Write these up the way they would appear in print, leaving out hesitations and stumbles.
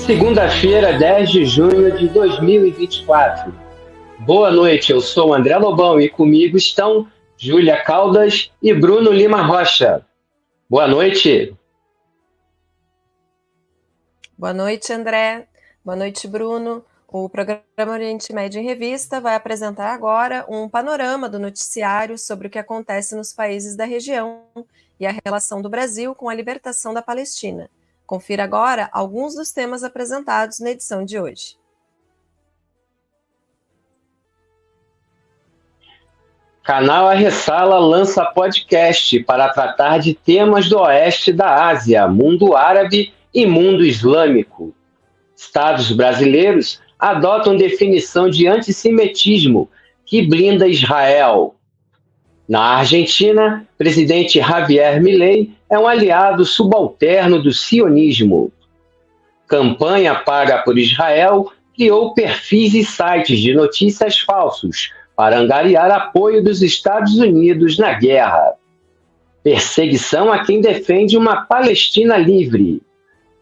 Segunda-feira, 10 de junho de 2024. Boa noite, eu sou André Lobão e comigo estão Júlia Caldas e Bruno Lima Rocha. Boa noite. Boa noite, André. Boa noite, Bruno. O programa Oriente Médio em Revista vai apresentar agora um panorama do noticiário sobre o que acontece nos países da região e a relação do Brasil com a libertação da Palestina. Confira agora alguns dos temas apresentados na edição de hoje. Canal A Ressala lança podcast para tratar de temas do oeste da Ásia, mundo árabe e mundo islâmico. Estados brasileiros adotam definição de antissemitismo que blinda Israel. Na Argentina, presidente Javier Milei é um aliado subalterno do sionismo. Campanha paga por Israel criou perfis e sites de notícias falsos para angariar apoio dos Estados Unidos na guerra. Perseguição a quem defende uma Palestina livre.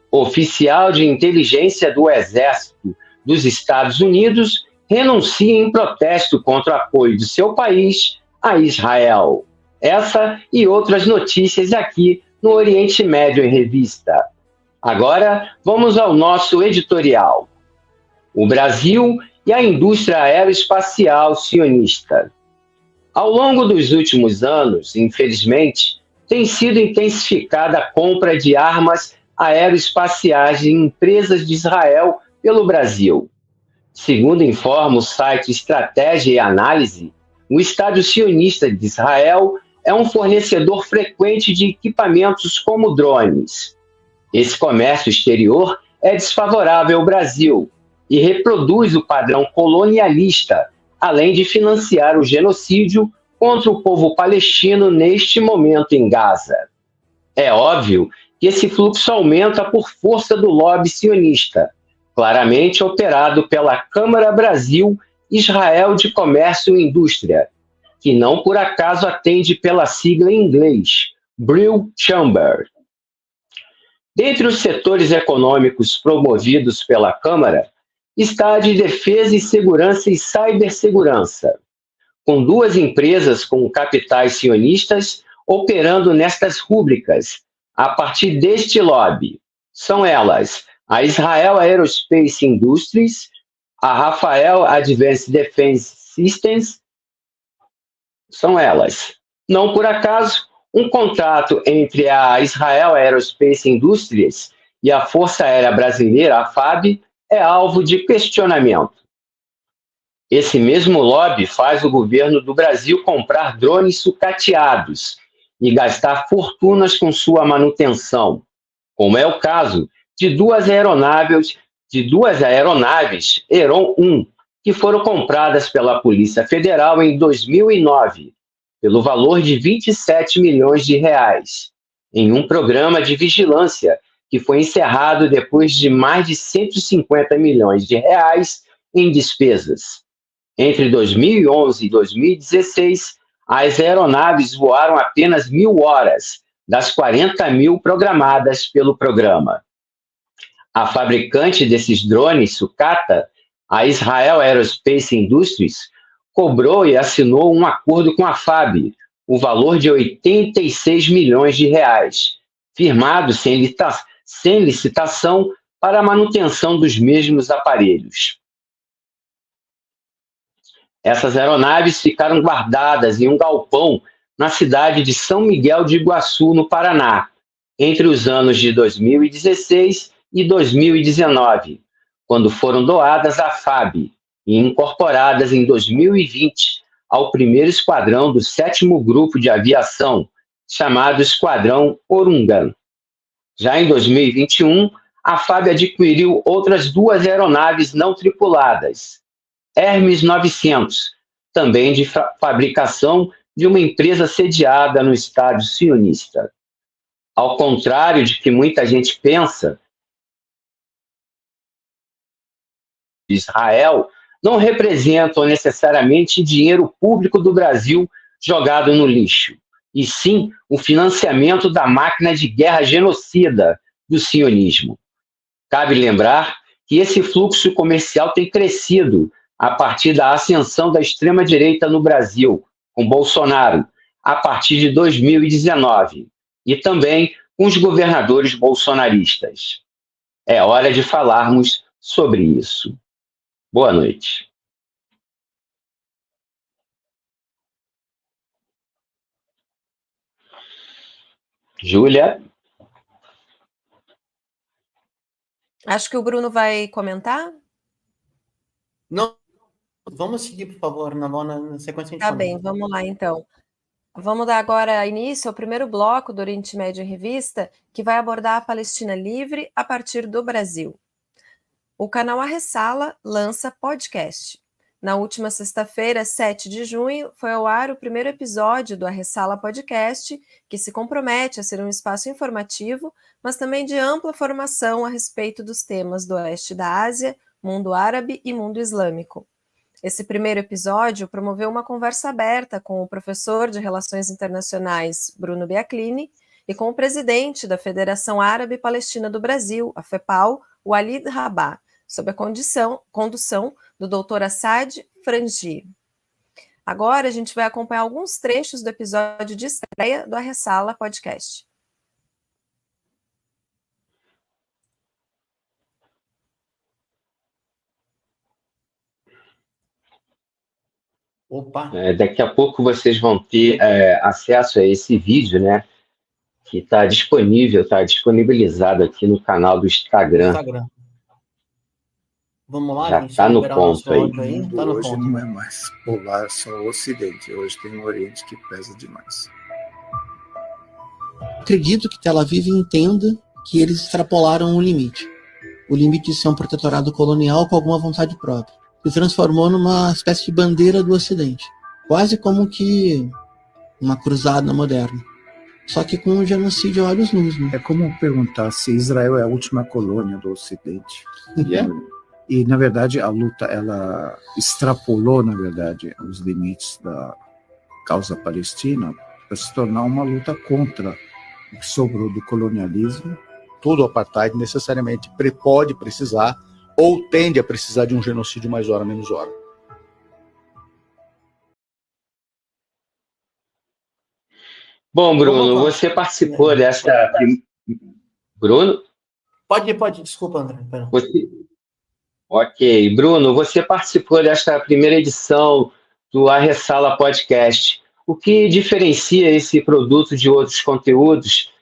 Oficial de inteligência do Exército dos Estados Unidos renuncia em protesto contra o apoio de seu país a Israel. Essa e outras notícias aqui no Oriente Médio em Revista. Agora, vamos ao nosso editorial. O Brasil e a indústria aeroespacial sionista. Ao longo dos últimos anos, infelizmente, tem sido intensificada a compra de armas aeroespaciais de empresas de Israel pelo Brasil. Segundo informa o site Estratégia e Análise, o Estado sionista de Israel é um fornecedor frequente de equipamentos como drones. Esse comércio exterior é desfavorável ao Brasil e reproduz o padrão colonialista, além de financiar o genocídio contra o povo palestino neste momento em Gaza. É óbvio que esse fluxo aumenta por força do lobby sionista, claramente operado pela Câmara Brasil Israel de Comércio e Indústria, que não por acaso atende pela sigla em inglês, Brew Chamber. Dentre os setores econômicos promovidos pela Câmara, está a de defesa e segurança e cibersegurança, com duas empresas com capitais sionistas operando nestas rúbricas, a partir deste lobby. São elas a Israel Aerospace Industries, a Rafael Advanced Defense Systems. São elas. Não por acaso, um contrato entre a Israel Aerospace Industries e a Força Aérea Brasileira, a FAB, é alvo de questionamento. Esse mesmo lobby faz o governo do Brasil comprar drones sucateados e gastar fortunas com sua manutenção, como é o caso de duas aeronaves Heron 1, que foram compradas pela Polícia Federal em 2009, pelo valor de 27 milhões de reais, em um programa de vigilância que foi encerrado depois de mais de 150 milhões de reais em despesas. Entre 2011 e 2016, as aeronaves voaram apenas 1.000 horas, das 40 mil programadas pelo programa. A fabricante desses drones, sucata, a Israel Aerospace Industries, cobrou e assinou um acordo com a FAB, o valor de 86 milhões de reais, firmado sem licitação para a manutenção dos mesmos aparelhos. Essas aeronaves ficaram guardadas em um galpão na cidade de São Miguel de Iguaçu, no Paraná, entre os anos de 2016 e 2019, quando foram doadas à FAB e incorporadas em 2020 ao primeiro esquadrão do 7º Grupo de Aviação, chamado Esquadrão Orungan. Já em 2021, a FAB adquiriu outras duas aeronaves não tripuladas, Hermes 900, também de fabricação de uma empresa sediada no Estado sionista. Ao contrário de que muita gente pensa, Israel não representam necessariamente dinheiro público do Brasil jogado no lixo, e sim o financiamento da máquina de guerra genocida do sionismo. Cabe lembrar que esse fluxo comercial tem crescido a partir da ascensão da extrema-direita no Brasil, com Bolsonaro, a partir de 2019, e também com os governadores bolsonaristas. É hora de falarmos sobre isso. Boa noite. Júlia? Acho que o Bruno vai comentar. Não, vamos seguir, por favor, na sequência. Tá bem, vamos lá então. Vamos dar agora início ao primeiro bloco do Oriente Médio em Revista, que vai abordar a Palestina livre a partir do Brasil. O canal A Ressala lança podcast. Na última sexta-feira, 7 de junho, foi ao ar o primeiro episódio do A Ressala Podcast, que se compromete a ser um espaço informativo, mas também de ampla formação a respeito dos temas do Oeste da Ásia, mundo árabe e mundo islâmico. Esse primeiro episódio promoveu uma conversa aberta com o professor de Relações Internacionais, Bruno Biaclini, e com o presidente da Federação Árabe Palestina do Brasil, a FEPAL, Walid Rabah, sob a condução do Dr. Assad Frangi. Agora a gente vai acompanhar alguns trechos do episódio de estreia do A Ressala Podcast. Opa! Daqui a pouco vocês vão ter acesso a esse vídeo, né? Que está disponível, está disponibilizado aqui no canal do Instagram. Vamos lá, já gente. Está no ponto aí. Tá no hoje ponto. Não é mais polar só o Ocidente. Hoje tem um Oriente que pesa demais. Acredito que Tel Aviv entenda que eles extrapolaram o limite. O limite de ser um protetorado colonial com alguma vontade própria. Se transformou numa espécie de bandeira do Ocidente. Quase como que uma cruzada moderna. Só que com um genocídio a olhos nus, né? É como perguntar se Israel é a última colônia do Ocidente. E, na verdade, a luta, ela extrapolou, na verdade, os limites da causa palestina para se tornar uma luta contra o que sobrou do colonialismo. Todo apartheid necessariamente pode precisar ou tende a precisar de um genocídio mais hora, menos hora. Bom, Bruno, você participou dessa... Bruno? Pode, desculpa, André. Ok. Bruno, você participou desta primeira edição do A Ressala Podcast. O que diferencia esse produto de outros conteúdos,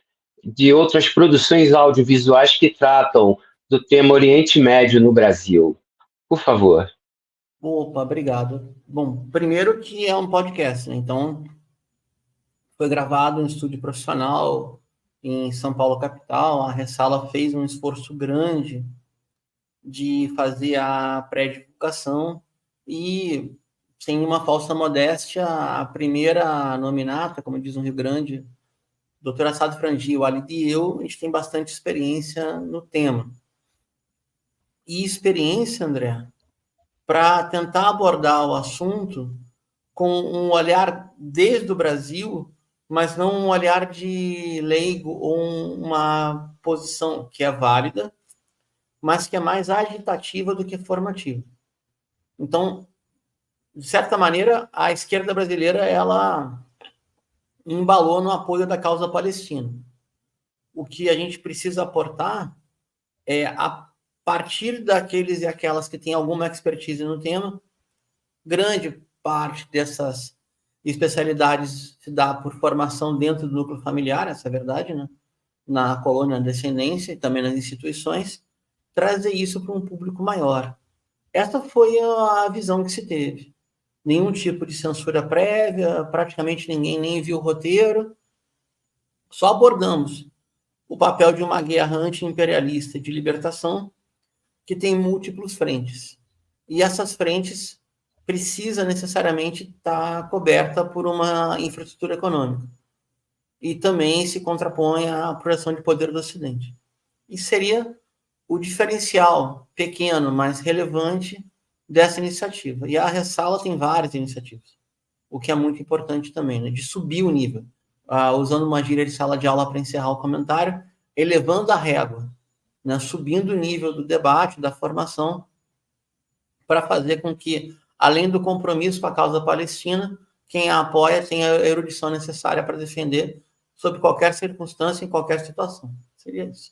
de outras produções audiovisuais que tratam do tema Oriente Médio no Brasil? Por favor. Opa, obrigado. Bom, primeiro que é um podcast, né? Então foi gravado em um estúdio profissional em São Paulo, capital. A Ressala fez um esforço grande de fazer a pré-divulgação e, sem uma falsa modéstia, a primeira nominata, como diz no Rio Grande, doutor Assad Frangi, o Walid e eu, a gente tem bastante experiência no tema. E experiência, André, para tentar abordar o assunto com um olhar desde o Brasil, mas não um olhar de leigo ou uma posição que é válida, mas que é mais agitativa do que formativa. Então, de certa maneira, a esquerda brasileira, ela embalou no apoio da causa palestina. O que a gente precisa aportar é, a partir daqueles e aquelas que têm alguma expertise no tema, grande parte dessas especialidades se dá por formação dentro do núcleo familiar, essa é a verdade, né? Na colônia, na descendência e também nas instituições, trazer isso para um público maior. Essa foi a visão que se teve. Nenhum tipo de censura prévia, praticamente ninguém nem viu o roteiro, só abordamos o papel de uma guerra anti-imperialista de libertação que tem múltiplos frentes. E essas frentes precisa necessariamente estar coberta por uma infraestrutura econômica. E também se contrapõe à projeção de poder do Ocidente. E seria o diferencial pequeno, mas relevante dessa iniciativa. E a Ressala tem várias iniciativas, o que é muito importante também, né? De subir o nível. Usando uma gíria de sala de aula para encerrar o comentário, elevando a régua. né, subindo o nível do debate, da formação, para fazer com que, além do compromisso com a causa palestina, quem a apoia tenha a erudição necessária para defender sob qualquer circunstância, em qualquer situação. Seria isso.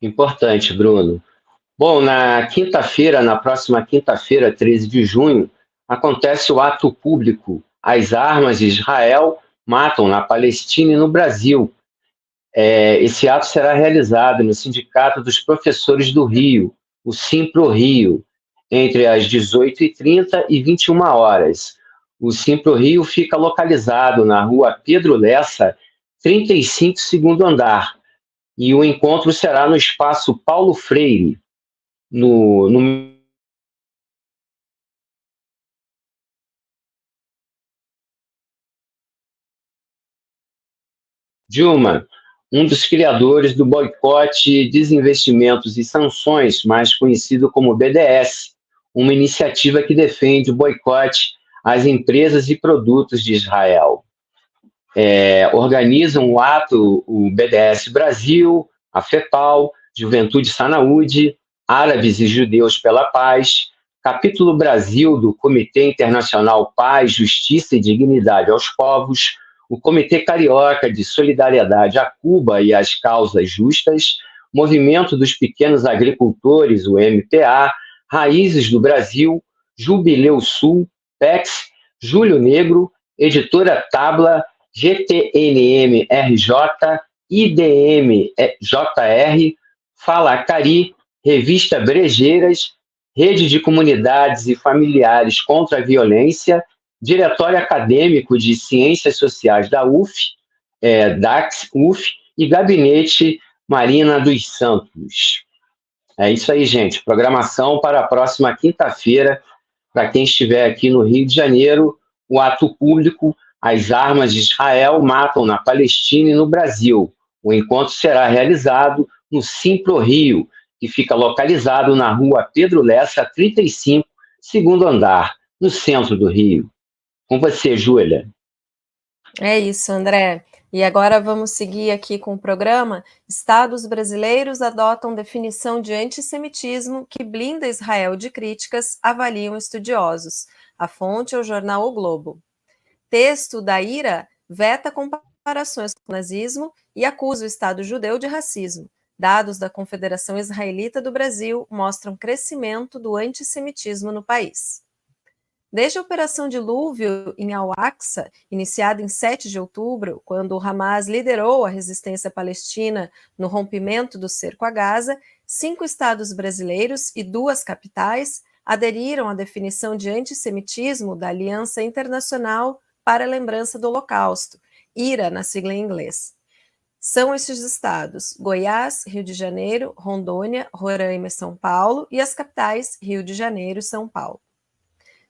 Importante, Bruno. Bom, na próxima quinta-feira, 13 de junho, acontece o ato público As Armas de Israel Matam na Palestina e no Brasil. Esse ato será realizado no Sindicato dos Professores do Rio, o Simpro Rio, entre as 18h30 e 21 horas. O Simpro Rio fica localizado na rua Pedro Lessa, 35, segundo andar, e o encontro será no espaço Paulo Freire, Dilma, um dos criadores do boicote, desinvestimentos e sanções, mais conhecido como BDS, uma iniciativa que defende o boicote às empresas e produtos de Israel. Organizam o ato o BDS Brasil, a FEPAL, Juventude Sanaúde, Árabes e Judeus pela Paz, Capítulo Brasil do Comitê Internacional Paz, Justiça e Dignidade aos Povos, o Comitê Carioca de Solidariedade a Cuba e às Causas Justas, Movimento dos Pequenos Agricultores, o MPA, Raízes do Brasil, Jubileu Sul, PEX, Júlio Negro, Editora Tabla, GTNM-RJ, IDM-JR, Fala Cari, Revista Brejeiras, Rede de Comunidades e Familiares contra a Violência, Diretório Acadêmico de Ciências Sociais da UF, DAX-UF, e Gabinete Marina dos Santos. É isso aí, gente. Programação para a próxima quinta-feira, para quem estiver aqui no Rio de Janeiro, o ato público As Armas de Israel Matam na Palestina e no Brasil. O encontro será realizado no Simpro Rio, que fica localizado na rua Pedro Lessa, 35, segundo andar, no centro do Rio. Com você, Júlia. É isso, André. E agora vamos seguir aqui com o programa. Estados brasileiros adotam definição de antissemitismo que blinda Israel de críticas, avaliam estudiosos. A fonte é o jornal O Globo. Texto da IRA veta comparações com o nazismo e acusa o Estado judeu de racismo. Dados da Confederação Israelita do Brasil mostram crescimento do antissemitismo no país. Desde a Operação Dilúvio em Al-Aqsa, iniciada em 7 de outubro, quando o Hamas liderou a resistência palestina no rompimento do cerco a Gaza, 5 estados brasileiros e 2 capitais aderiram à definição de antissemitismo da Aliança Internacional para a Lembrança do Holocausto, IRA, na sigla em inglês. São estes estados: Goiás, Rio de Janeiro, Rondônia, Roraima e São Paulo, e as capitais Rio de Janeiro e São Paulo.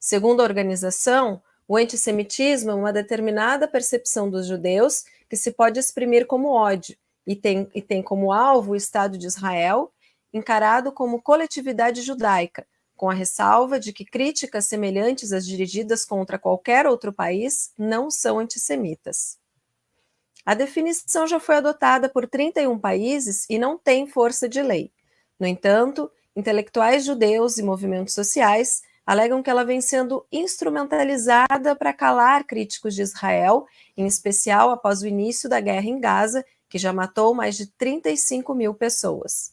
Segundo a organização, o antissemitismo é uma determinada percepção dos judeus que se pode exprimir como ódio e tem como alvo o Estado de Israel, encarado como coletividade judaica, com a ressalva de que críticas semelhantes às dirigidas contra qualquer outro país não são antissemitas. A definição já foi adotada por 31 países e não tem força de lei. No entanto, intelectuais judeus e movimentos sociais alegam que ela vem sendo instrumentalizada para calar críticos de Israel, em especial após o início da guerra em Gaza, que já matou mais de 35 mil pessoas.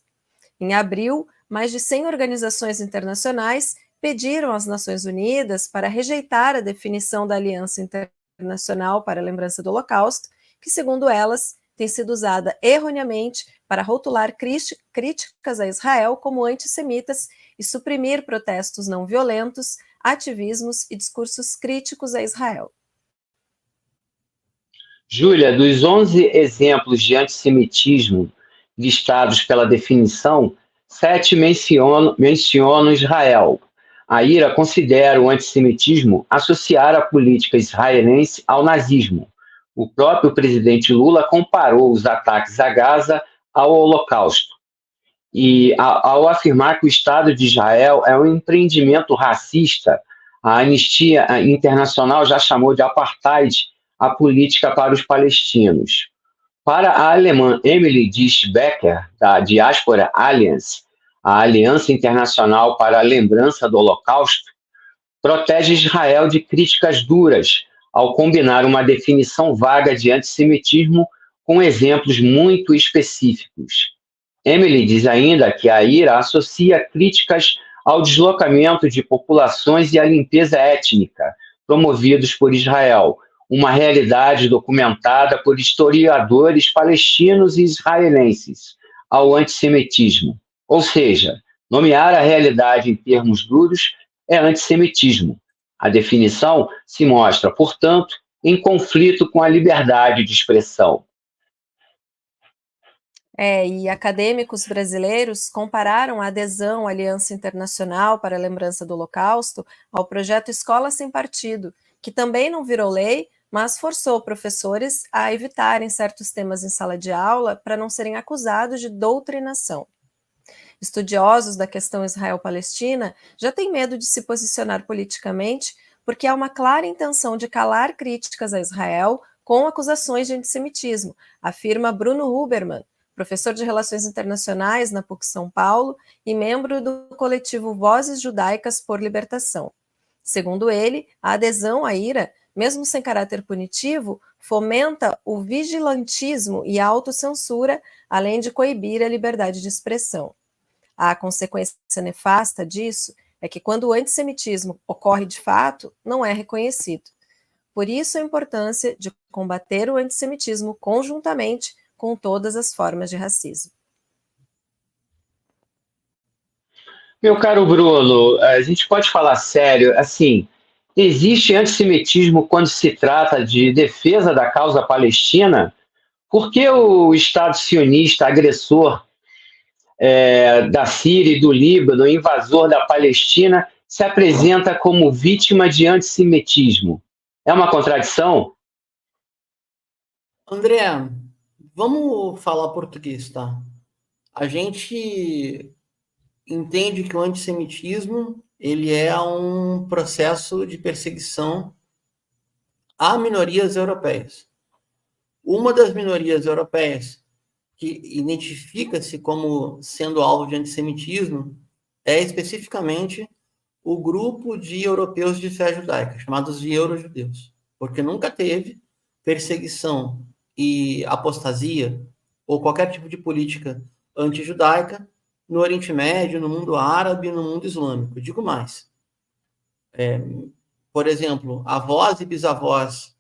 Em abril, mais de 100 organizações internacionais pediram às Nações Unidas para rejeitar a definição da Aliança Internacional para a Lembrança do Holocausto, que, segundo elas, tem sido usada erroneamente para rotular críticas a Israel como antissemitas e suprimir protestos não violentos, ativismos e discursos críticos a Israel. Júlia, dos 11 exemplos de antissemitismo listados pela definição, 7 mencionam Israel. A IRA considera o antissemitismo associar a política israelense ao nazismo. O próprio presidente Lula comparou os ataques a Gaza ao Holocausto. E ao afirmar que o Estado de Israel é um empreendimento racista, a Anistia Internacional já chamou de apartheid a política para os palestinos. Para a alemã Emily Disch-Becker, da Diaspora Alliance, a Aliança Internacional para a Lembrança do Holocausto, protege Israel de críticas duras ao combinar uma definição vaga de antissemitismo com exemplos muito específicos. Emily diz ainda que a IRA associa críticas ao deslocamento de populações e à limpeza étnica promovidos por Israel, uma realidade documentada por historiadores palestinos e israelenses, ao antissemitismo. Ou seja, nomear a realidade em termos duros é antissemitismo. A definição se mostra, portanto, em conflito com a liberdade de expressão. E acadêmicos brasileiros compararam a adesão à Aliança Internacional para a Lembrança do Holocausto ao projeto Escola Sem Partido, que também não virou lei, mas forçou professores a evitarem certos temas em sala de aula para não serem acusados de doutrinação. Estudiosos da questão Israel-Palestina já têm medo de se posicionar politicamente porque há uma clara intenção de calar críticas a Israel com acusações de antissemitismo, afirma Bruno Huberman, professor de Relações Internacionais na PUC São Paulo e membro do coletivo Vozes Judaicas por Libertação. Segundo ele, a adesão à IRA, mesmo sem caráter punitivo, fomenta o vigilantismo e a autocensura, além de coibir a liberdade de expressão. A consequência nefasta disso é que quando o antissemitismo ocorre de fato, não é reconhecido. Por isso a importância de combater o antissemitismo conjuntamente com todas as formas de racismo. Meu caro Bruno, a gente pode falar sério, assim, existe antissemitismo quando se trata de defesa da causa palestina? Por que o Estado sionista agressor da Síria e do Líbano, invasor da Palestina, se apresenta como vítima de antissemitismo? É uma contradição? André, vamos falar português, tá? A gente entende que o antissemitismo ele é um processo de perseguição a minorias europeias. Uma das minorias europeias que identifica-se como sendo alvo de antissemitismo é especificamente o grupo de europeus de fé judaica, chamados de eurojudeus, porque nunca teve perseguição e apostasia ou qualquer tipo de política antijudaica no Oriente Médio, no mundo árabe, no mundo islâmico. Digo mais. Por exemplo, avós e bisavós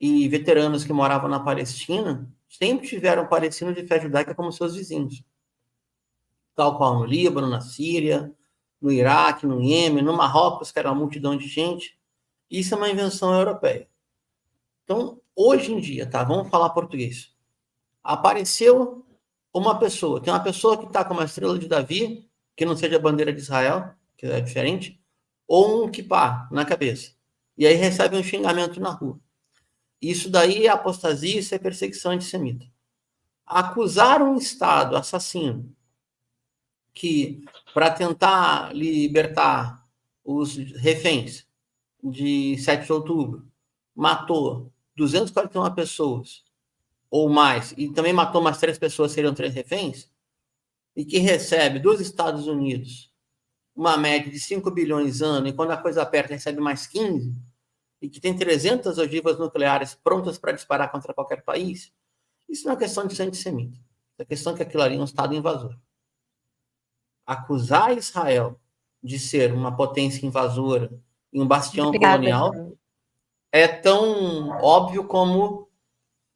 e veteranos que moravam na Palestina sempre tiveram palestinos de fé judaica como seus vizinhos. Tal qual no Líbano, na Síria, no Iraque, no Iêmen, no Marrocos, que era uma multidão de gente. Isso é uma invenção europeia. Então, hoje em dia, tá? Vamos falar português. Apareceu uma pessoa, tem uma pessoa que está com uma estrela de Davi, que não seja a bandeira de Israel, que é diferente, ou um kippah na cabeça. E aí recebe um xingamento na rua. Isso daí é apostasia, isso é perseguição antissemita. Acusar um Estado assassino que, para tentar libertar os reféns de 7 de outubro, matou 241 pessoas ou mais, e também matou mais 3 pessoas, seriam 3 reféns, e que recebe dos Estados Unidos uma média de 5 bilhões ano, e quando a coisa aperta recebe mais 15, e que tem 300 ogivas nucleares prontas para disparar contra qualquer país, isso não é questão de ser antissemita. É questão que aquilo ali é um Estado invasor. Acusar Israel de ser uma potência invasora e um bastião colonial é tão óbvio como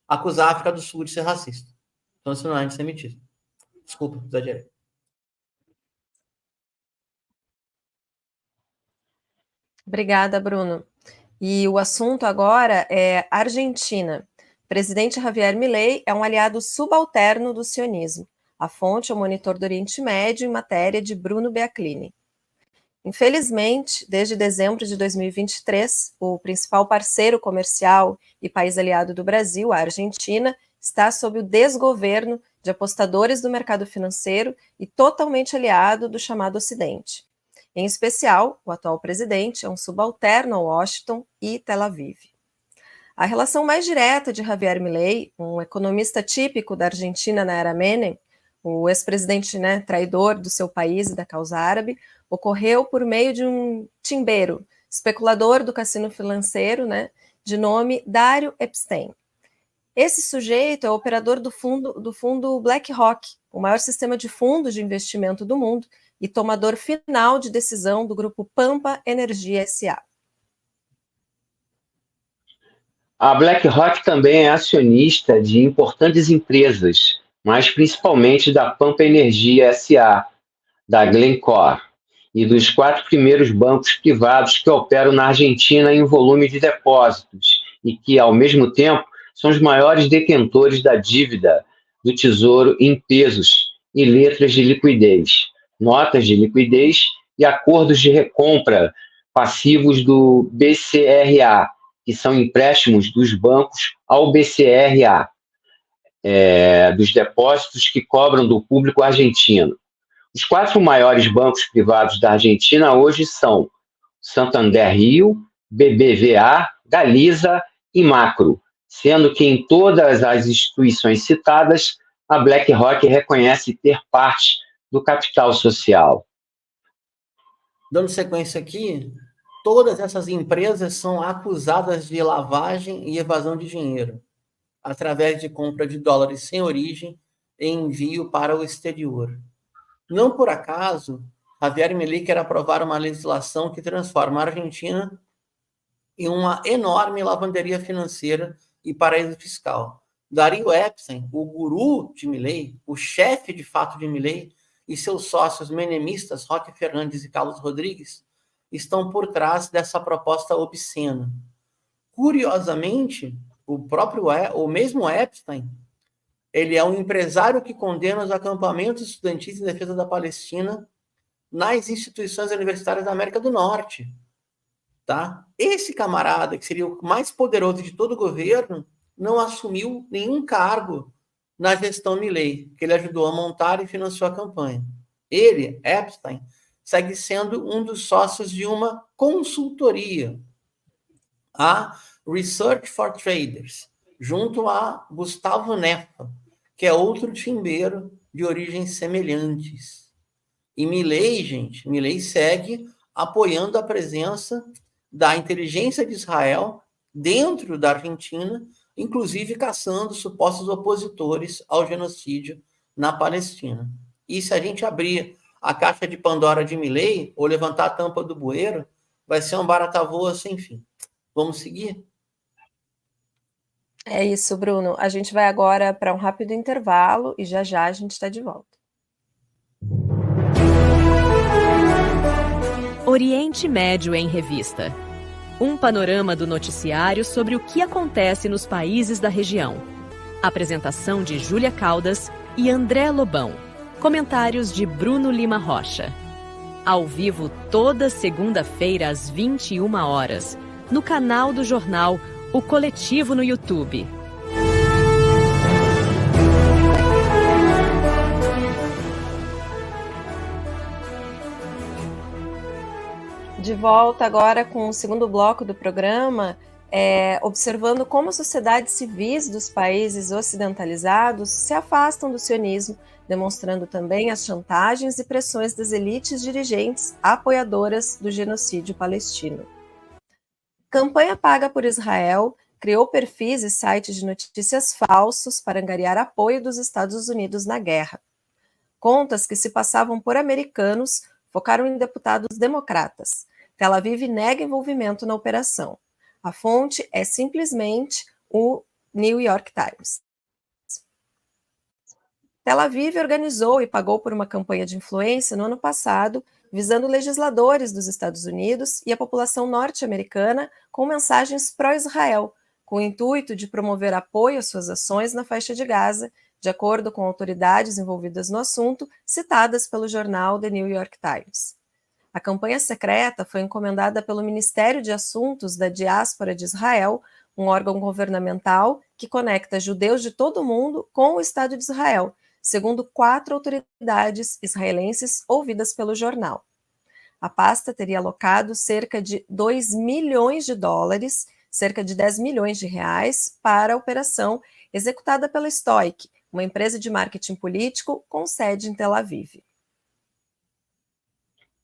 acusar a África do Sul de ser racista. Então isso não é antissemitismo. Desculpa, exagerei. Obrigada, Bruno. E o assunto agora é Argentina. O presidente Javier Milei é um aliado subalterno do sionismo. A fonte é o Monitor do Oriente Médio em matéria de Bruno Beaclini. Infelizmente, desde dezembro de 2023, o principal parceiro comercial e país aliado do Brasil, a Argentina, está sob o desgoverno de apostadores do mercado financeiro e totalmente aliado do chamado Ocidente. Em especial, o atual presidente é um subalterno a Washington e Tel Aviv. A relação mais direta de Javier Milei, um economista típico da Argentina na era Menem, o ex-presidente, né, traidor do seu país e da causa árabe, ocorreu por meio de um timbeiro, especulador do cassino financeiro, né, de nome Dario Epstein. Esse sujeito é o operador do fundo BlackRock, o maior sistema de fundos de investimento do mundo e tomador final de decisão do grupo Pampa Energia S.A. A BlackRock também é acionista de importantes empresas, mas principalmente da Pampa Energia S.A., da Glencore, e dos 4 primeiros bancos privados que operam na Argentina em volume de depósitos e que, ao mesmo tempo, são os maiores detentores da dívida do Tesouro em pesos e letras de liquidez, notas de liquidez e acordos de recompra passivos do BCRA, que são empréstimos dos bancos ao BCRA, dos depósitos que cobram do público argentino. Os 4 maiores bancos privados da Argentina hoje são Santander Rio, BBVA, Galiza e Macro, sendo que em todas as instituições citadas, a BlackRock reconhece ter parte do capital social. Dando sequência aqui, todas essas empresas são acusadas de lavagem e evasão de dinheiro, através de compra de dólares sem origem e envio para o exterior. Não por acaso, Javier Milei quer aprovar uma legislação que transforma a Argentina em uma enorme lavanderia financeira e paraíso fiscal. Dario Epstein, o guru de Milei, o chefe de fato de Milei, e seus sócios menemistas, Roque Fernandes e Carlos Rodrigues, estão por trás dessa proposta obscena. Curiosamente, o mesmo Epstein, ele é um empresário que condena os acampamentos estudantis em defesa da Palestina nas instituições universitárias da América do Norte. Tá? Esse camarada, que seria o mais poderoso de todo o governo, não assumiu nenhum cargo na gestão Milei, que ele ajudou a montar e financiou a campanha. Ele, Epstein, segue sendo um dos sócios de uma consultoria, a Research for Traders, junto a Gustavo Neffa, que é outro timbeiro de origens semelhantes. E Milei segue apoiando a presença da inteligência de Israel dentro da Argentina, inclusive caçando supostos opositores ao genocídio na Palestina. E se a gente abrir a caixa de Pandora de Milei, ou levantar a tampa do bueiro, vai ser um barata-voa sem fim. Vamos seguir? É isso, Bruno. A gente vai agora para um rápido intervalo e já já a gente está de volta. Oriente Médio em Revista. Um panorama do noticiário sobre o que acontece nos países da região. Apresentação de Júlia Caldas e André Lobão. Comentários de Bruno Lima Rocha. Ao vivo toda segunda-feira às 21 horas, no canal do jornal O Coletivo no YouTube. De volta agora com o segundo bloco do programa, observando como as sociedades civis dos países ocidentalizados se afastam do sionismo, demonstrando também as chantagens e pressões das elites dirigentes apoiadoras do genocídio palestino. Campanha paga por Israel criou perfis e sites de notícias falsos para angariar apoio dos Estados Unidos na guerra. Contas que se passavam por americanos focaram em deputados democratas. Tel Aviv nega envolvimento na operação. A fonte é simplesmente o New York Times. Tel Aviv organizou e pagou por uma campanha de influência no ano passado, visando legisladores dos Estados Unidos e a população norte-americana com mensagens pró-Israel, com o intuito de promover apoio às suas ações na faixa de Gaza, de acordo com autoridades envolvidas no assunto, citadas pelo jornal The New York Times. A campanha secreta foi encomendada pelo Ministério de Assuntos da Diáspora de Israel, um órgão governamental que conecta judeus de todo o mundo com o Estado de Israel, segundo 4 autoridades israelenses ouvidas pelo jornal. A pasta teria alocado cerca de $2 milhões, cerca de 10 milhões de reais para a operação executada pela Stoic, uma empresa de marketing político com sede em Tel Aviv.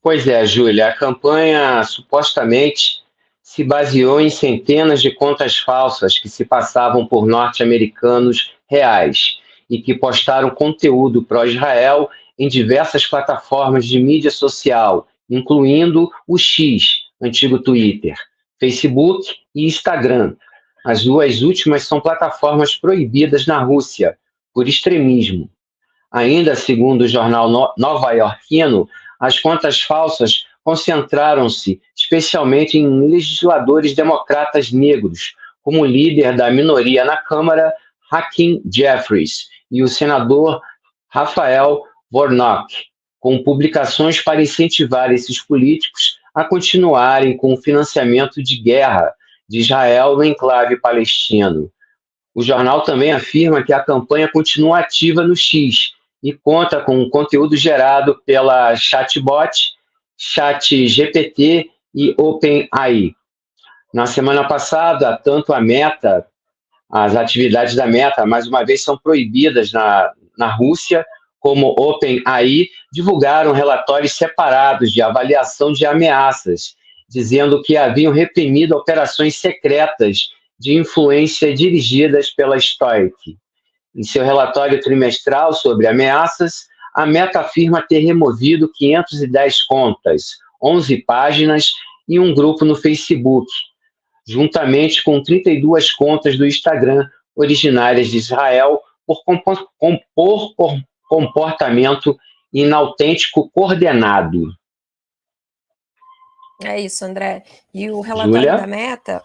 Pois é, Júlia, a campanha supostamente se baseou em centenas de contas falsas que se passavam por norte-americanos reais e que postaram conteúdo pró-Israel em diversas plataformas de mídia social, incluindo o X, antigo Twitter, Facebook e Instagram. As duas últimas são plataformas proibidas na Rússia por extremismo. Ainda segundo o jornal nova-iorquino, as contas falsas concentraram-se especialmente em legisladores democratas negros, como o líder da minoria na Câmara, Hakeem Jeffries, e o senador Raphael Warnock, com publicações para incentivar esses políticos a continuarem com o financiamento de guerra de Israel no enclave palestino. O jornal também afirma que a campanha continua ativa no X e conta com conteúdo gerado pela chatbot, ChatGPT e OpenAI. Na semana passada, tanto a Meta, as atividades da Meta, mais uma vez, são proibidas na Rússia, como OpenAI, divulgaram relatórios separados de avaliação de ameaças, dizendo que haviam reprimido operações secretas de influência dirigidas pela Stoic. Em seu relatório trimestral sobre ameaças, a Meta afirma ter removido 510 contas, 11 páginas e um grupo no Facebook, juntamente com 32 contas do Instagram originárias de Israel por comportamento inautêntico coordenado. É isso, André. E o relatório Júlia? da Meta...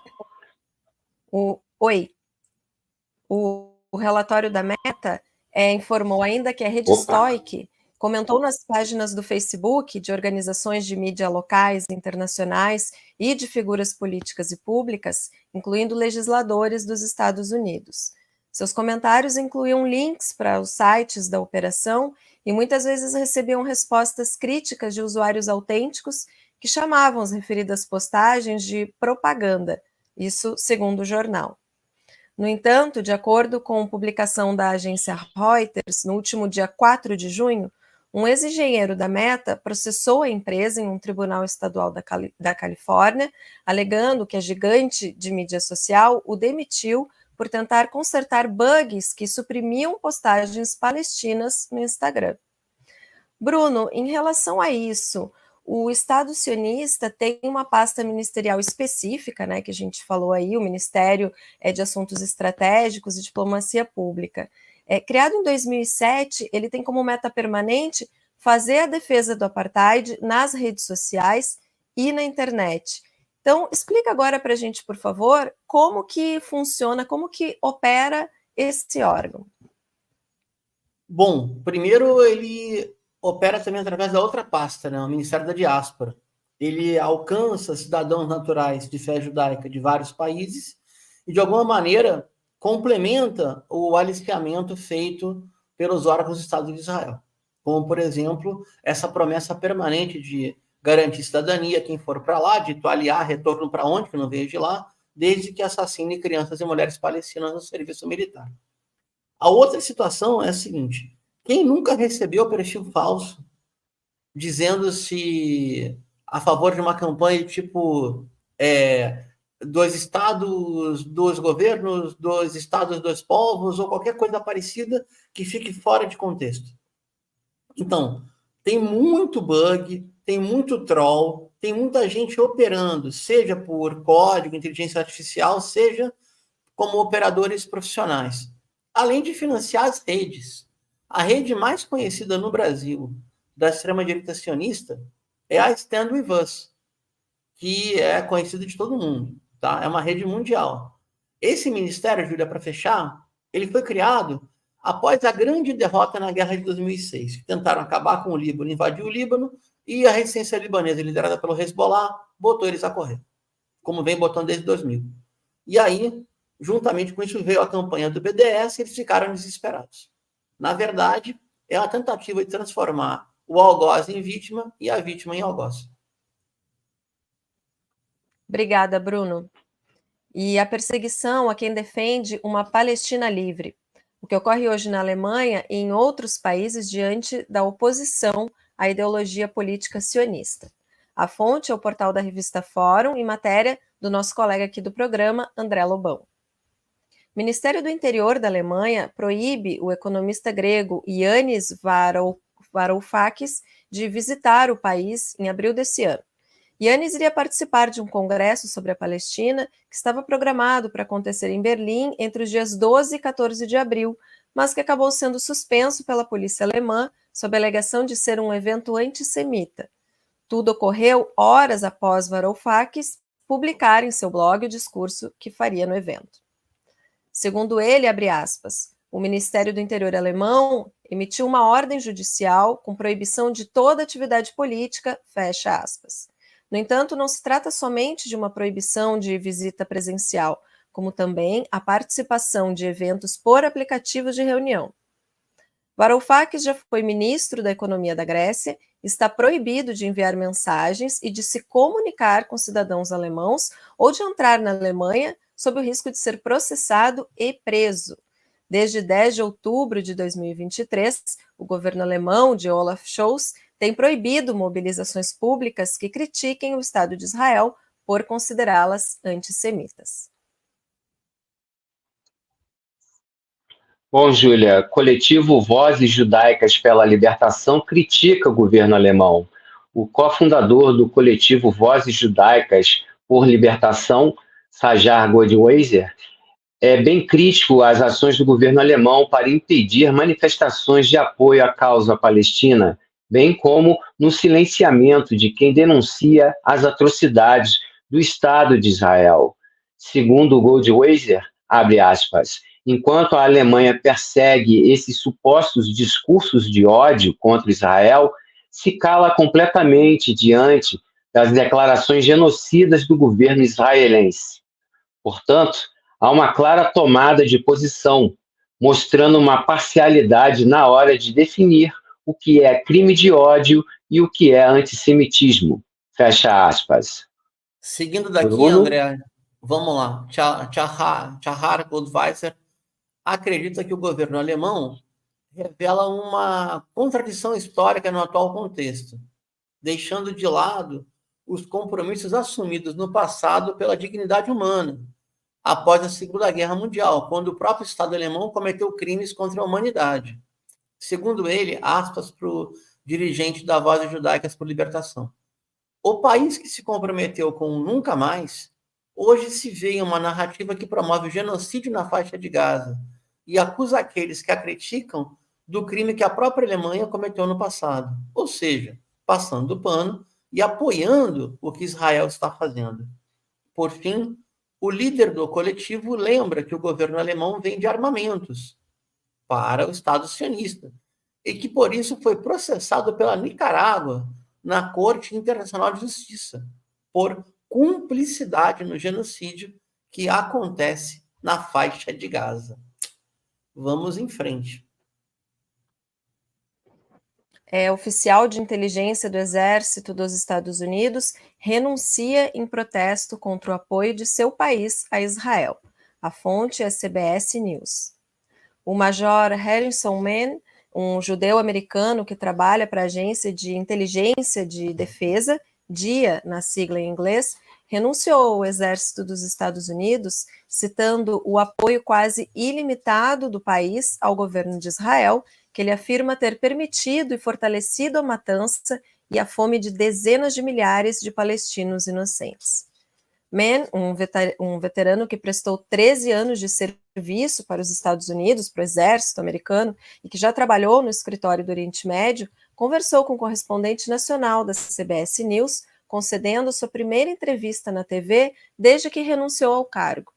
O relatório da Meta informou ainda que a rede Stoic comentou nas páginas do Facebook de organizações de mídia locais, internacionais e de figuras políticas e públicas, incluindo legisladores dos Estados Unidos. Seus comentários incluíam links para os sites da operação e muitas vezes recebiam respostas críticas de usuários autênticos que chamavam as referidas postagens de propaganda, isso segundo o jornal. No entanto, de acordo com publicação da agência Reuters, no último dia 4 de junho, um ex-engenheiro da Meta processou a empresa em um tribunal estadual da Califórnia, alegando que a gigante de mídia social o demitiu por tentar consertar bugs que suprimiam postagens palestinas no Instagram. Bruno, em relação a isso, o Estado sionista tem uma pasta ministerial específica, né, que a gente falou aí, o Ministério de Assuntos Estratégicos e Diplomacia Pública. Criado em 2007, ele tem como meta permanente fazer a defesa do apartheid nas redes sociais e na internet. Então, explica agora para a gente, por favor, como que funciona, como que opera esse órgão. Bom, primeiro ele opera também através da outra pasta, né, o Ministério da Diáspora. Ele alcança cidadãos naturais de fé judaica de vários países e, de alguma maneira, complementa o aliciamento feito pelos órgãos do Estado de Israel. Como, por exemplo, essa promessa permanente de garantir cidadania a quem for para lá, de aliar retorno para onde, que não veio de lá, desde que assassine crianças e mulheres palestinas no serviço militar. A outra situação é a seguinte: quem nunca recebeu perfil falso dizendo-se a favor de uma campanha tipo 2 estados, 2 governos, 2 estados, 2 povos, ou qualquer coisa parecida que fique fora de contexto? Então, tem muito bug, tem muito troll, tem muita gente operando, seja por código, inteligência artificial, seja como operadores profissionais, além de financiar as redes. A rede mais conhecida no Brasil da extrema-direita sionista é a Stand With Us, que é conhecida de todo mundo, tá? É uma rede mundial. Esse ministério, Júlia, para fechar, ele foi criado após a grande derrota na guerra de 2006, que tentaram acabar com o Líbano, invadir o Líbano, e a resistência libanesa, liderada pelo Hezbollah, botou eles a correr, como vem botando desde 2000. E aí, juntamente com isso, veio a campanha do BDS e eles ficaram desesperados. Na verdade, é uma tentativa de transformar o algoz em vítima e a vítima em algoz. Obrigada, Bruno. e a perseguição a quem defende uma Palestina livre, o que ocorre hoje na Alemanha e em outros países diante da oposição à ideologia política sionista. A fonte é o portal da revista Fórum, em matéria do nosso colega aqui do programa, André Lobão. O Ministério do Interior da Alemanha proíbe o economista grego Yanis Varoufakis de visitar o país em abril desse ano. Yanis iria participar de um congresso sobre a Palestina que estava programado para acontecer em Berlim entre os dias 12 e 14 de abril, mas que acabou sendo suspenso pela polícia alemã sob a alegação de ser um evento antissemita. Tudo ocorreu horas após Varoufakis publicar em seu blog o discurso que faria no evento. Segundo ele, abre aspas, o Ministério do Interior alemão emitiu uma ordem judicial com proibição de toda atividade política, fecha aspas. No entanto, não se trata somente de uma proibição de visita presencial, como também a participação de eventos por aplicativos de reunião. Varoufakis já foi ministro da Economia da Grécia, está proibido de enviar mensagens e de se comunicar com cidadãos alemãos ou de entrar na Alemanha sob o risco de ser processado e preso. Desde 10 de outubro de 2023, o governo alemão de Olaf Scholz tem proibido mobilizações públicas que critiquem o Estado de Israel por considerá-las antissemitas. Bom, Júlia, coletivo Vozes Judaicas pela Libertação critica o governo alemão. O cofundador do coletivo Vozes Judaicas por Libertação, Sajar Goldwasser, é bem crítico às ações do governo alemão para impedir manifestações de apoio à causa palestina, bem como no silenciamento de quem denuncia as atrocidades do Estado de Israel. Segundo Goldwasser, abre aspas, enquanto a Alemanha persegue esses supostos discursos de ódio contra Israel, se cala completamente diante das declarações genocidas do governo israelense. Portanto, há uma clara tomada de posição, mostrando uma parcialidade na hora de definir o que é crime de ódio e o que é antissemitismo. Fecha aspas. Seguindo daqui, Bruno? André, vamos lá. Sajar Goldwasser acredita que o governo alemão revela uma contradição histórica no atual contexto, deixando de lado os compromissos assumidos no passado pela dignidade humana, após a Segunda Guerra Mundial, quando o próprio Estado alemão cometeu crimes contra a humanidade. Segundo ele, aspas para o dirigente da Vozes Judaicas por Libertação, o país que se comprometeu com o nunca mais, hoje se vê em uma narrativa que promove o genocídio na faixa de Gaza e acusa aqueles que a criticam do crime que a própria Alemanha cometeu no passado, ou seja, passando o pano e apoiando o que Israel está fazendo. Por fim, o líder do coletivo lembra que o governo alemão vende armamentos para o Estado sionista e que, por isso, foi processado pela Nicarágua na Corte Internacional de Justiça por cumplicidade no genocídio que acontece na faixa de Gaza. Vamos em frente. Oficial de inteligência do Exército dos Estados Unidos renuncia em protesto contra o apoio de seu país a Israel. A fonte é CBS News. O major Harrison Mann, um judeu americano que trabalha para a Agência de Inteligência de Defesa, DIA, na sigla em inglês, renunciou ao Exército dos Estados Unidos, citando o apoio quase ilimitado do país ao governo de Israel, que ele afirma ter permitido e fortalecido a matança e a fome de dezenas de milhares de palestinos inocentes. Mann, um veterano que prestou 13 anos de serviço para os Estados Unidos, para o exército americano, e que já trabalhou no escritório do Oriente Médio, conversou com o correspondente nacional da CBS News, concedendo sua primeira entrevista na TV desde que renunciou ao cargo.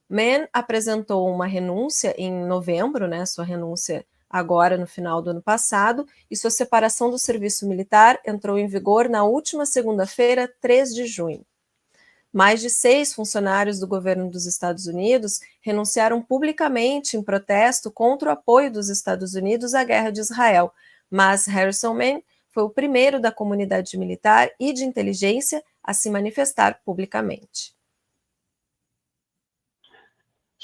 Mann apresentou uma renúncia em novembro, sua renúncia agora no final do ano passado, e sua separação do serviço militar entrou em vigor na última segunda-feira, 3 de junho. Mais de 6 funcionários do governo dos Estados Unidos renunciaram publicamente em protesto contra o apoio dos Estados Unidos à guerra de Israel, mas Harrison Mann foi o primeiro da comunidade militar e de inteligência a se manifestar publicamente.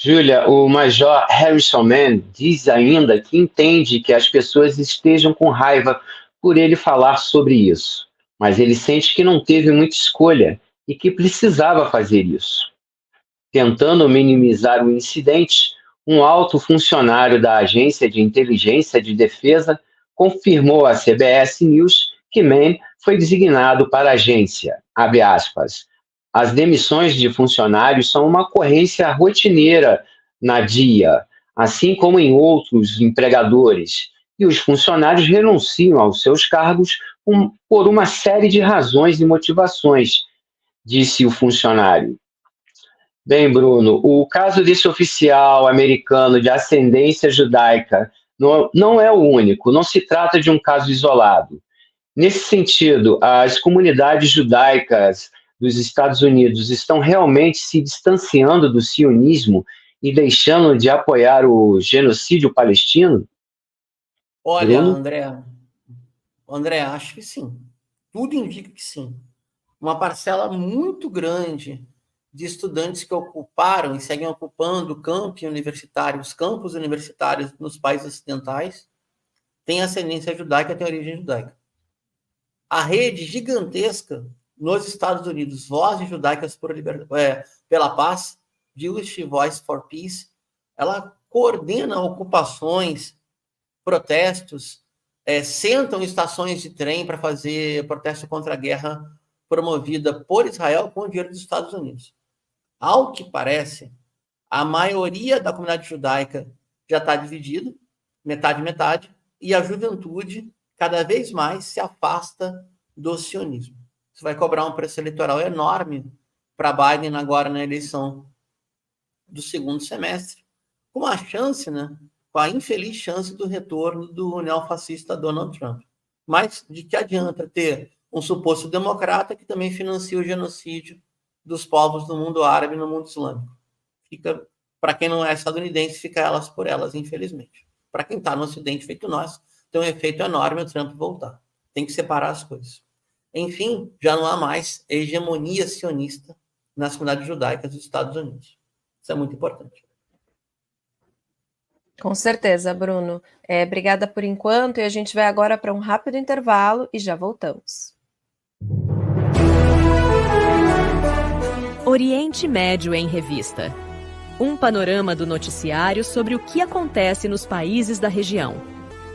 Júlia, o Major Harrison Mann diz ainda que entende que as pessoas estejam com raiva por ele falar sobre isso, mas ele sente que não teve muita escolha e que precisava fazer isso. Tentando minimizar o incidente, um alto funcionário da Agência de Inteligência de Defesa confirmou à CBS News que Mann foi designado para a agência, abre aspas. As demissões de funcionários são uma ocorrência rotineira na DIA, assim como em outros empregadores, e os funcionários renunciam aos seus cargos por uma série de razões e motivações, disse o funcionário. Bem, Bruno, o caso desse oficial americano de ascendência judaica não é o único, não se trata de um caso isolado. Nesse sentido, as comunidades judaicas dos Estados Unidos estão realmente se distanciando do sionismo e deixando de apoiar o genocídio palestino? Olha, Bruno? André, acho que sim. Tudo indica que sim. Uma parcela muito grande de estudantes que ocuparam e seguem ocupando campos universitários nos países ocidentais têm ascendência judaica, têm origem judaica. A rede gigantesca nos Estados Unidos, Vozes Judaicas pela Paz, Jewish Voice for Peace, ela coordena ocupações, protestos, sentam em estações de trem para fazer protesto contra a guerra promovida por Israel com o dinheiro dos Estados Unidos. Ao que parece, a maioria da comunidade judaica já está dividida, metade, e a juventude cada vez mais se afasta do sionismo. Isso vai cobrar um preço eleitoral enorme para Biden agora na eleição do segundo semestre, com a chance, com a infeliz chance do retorno do neofascista Donald Trump. Mas de que adianta ter um suposto democrata que também financia o genocídio dos povos do mundo árabe e no mundo islâmico? Fica, para quem não é estadunidense, fica elas por elas, infelizmente. Para quem está no Ocidente, feito nós, tem um efeito enorme o Trump voltar. Tem que separar as coisas. Enfim, já não há mais hegemonia sionista nas comunidades judaicas dos Estados Unidos. Isso é muito importante. Com certeza, Bruno. Obrigada por enquanto, e a gente vai agora para um rápido intervalo e já voltamos. Oriente Médio em Revista. Um panorama do noticiário sobre o que acontece nos países da região.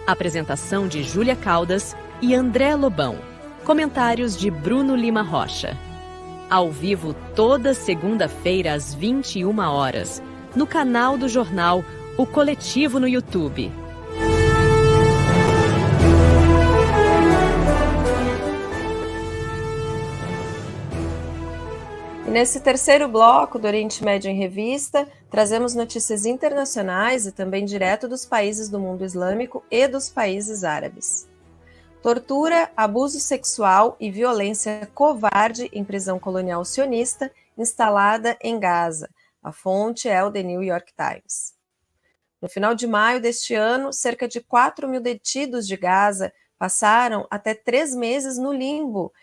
Apresentação de Júlia Caldas e André Lobão. Comentários de Bruno Lima Rocha. Ao vivo toda segunda-feira às 21 horas, no canal do jornal O Coletivo no YouTube. E nesse terceiro bloco do Oriente Médio em Revista, trazemos notícias internacionais e também direto dos países do mundo islâmico e dos países árabes. Tortura, abuso sexual e violência covarde em prisão colonial sionista instalada em Gaza. A fonte é o The New York Times. No final de maio deste ano, cerca de 4.000 detidos de Gaza passaram até 3 meses no limbo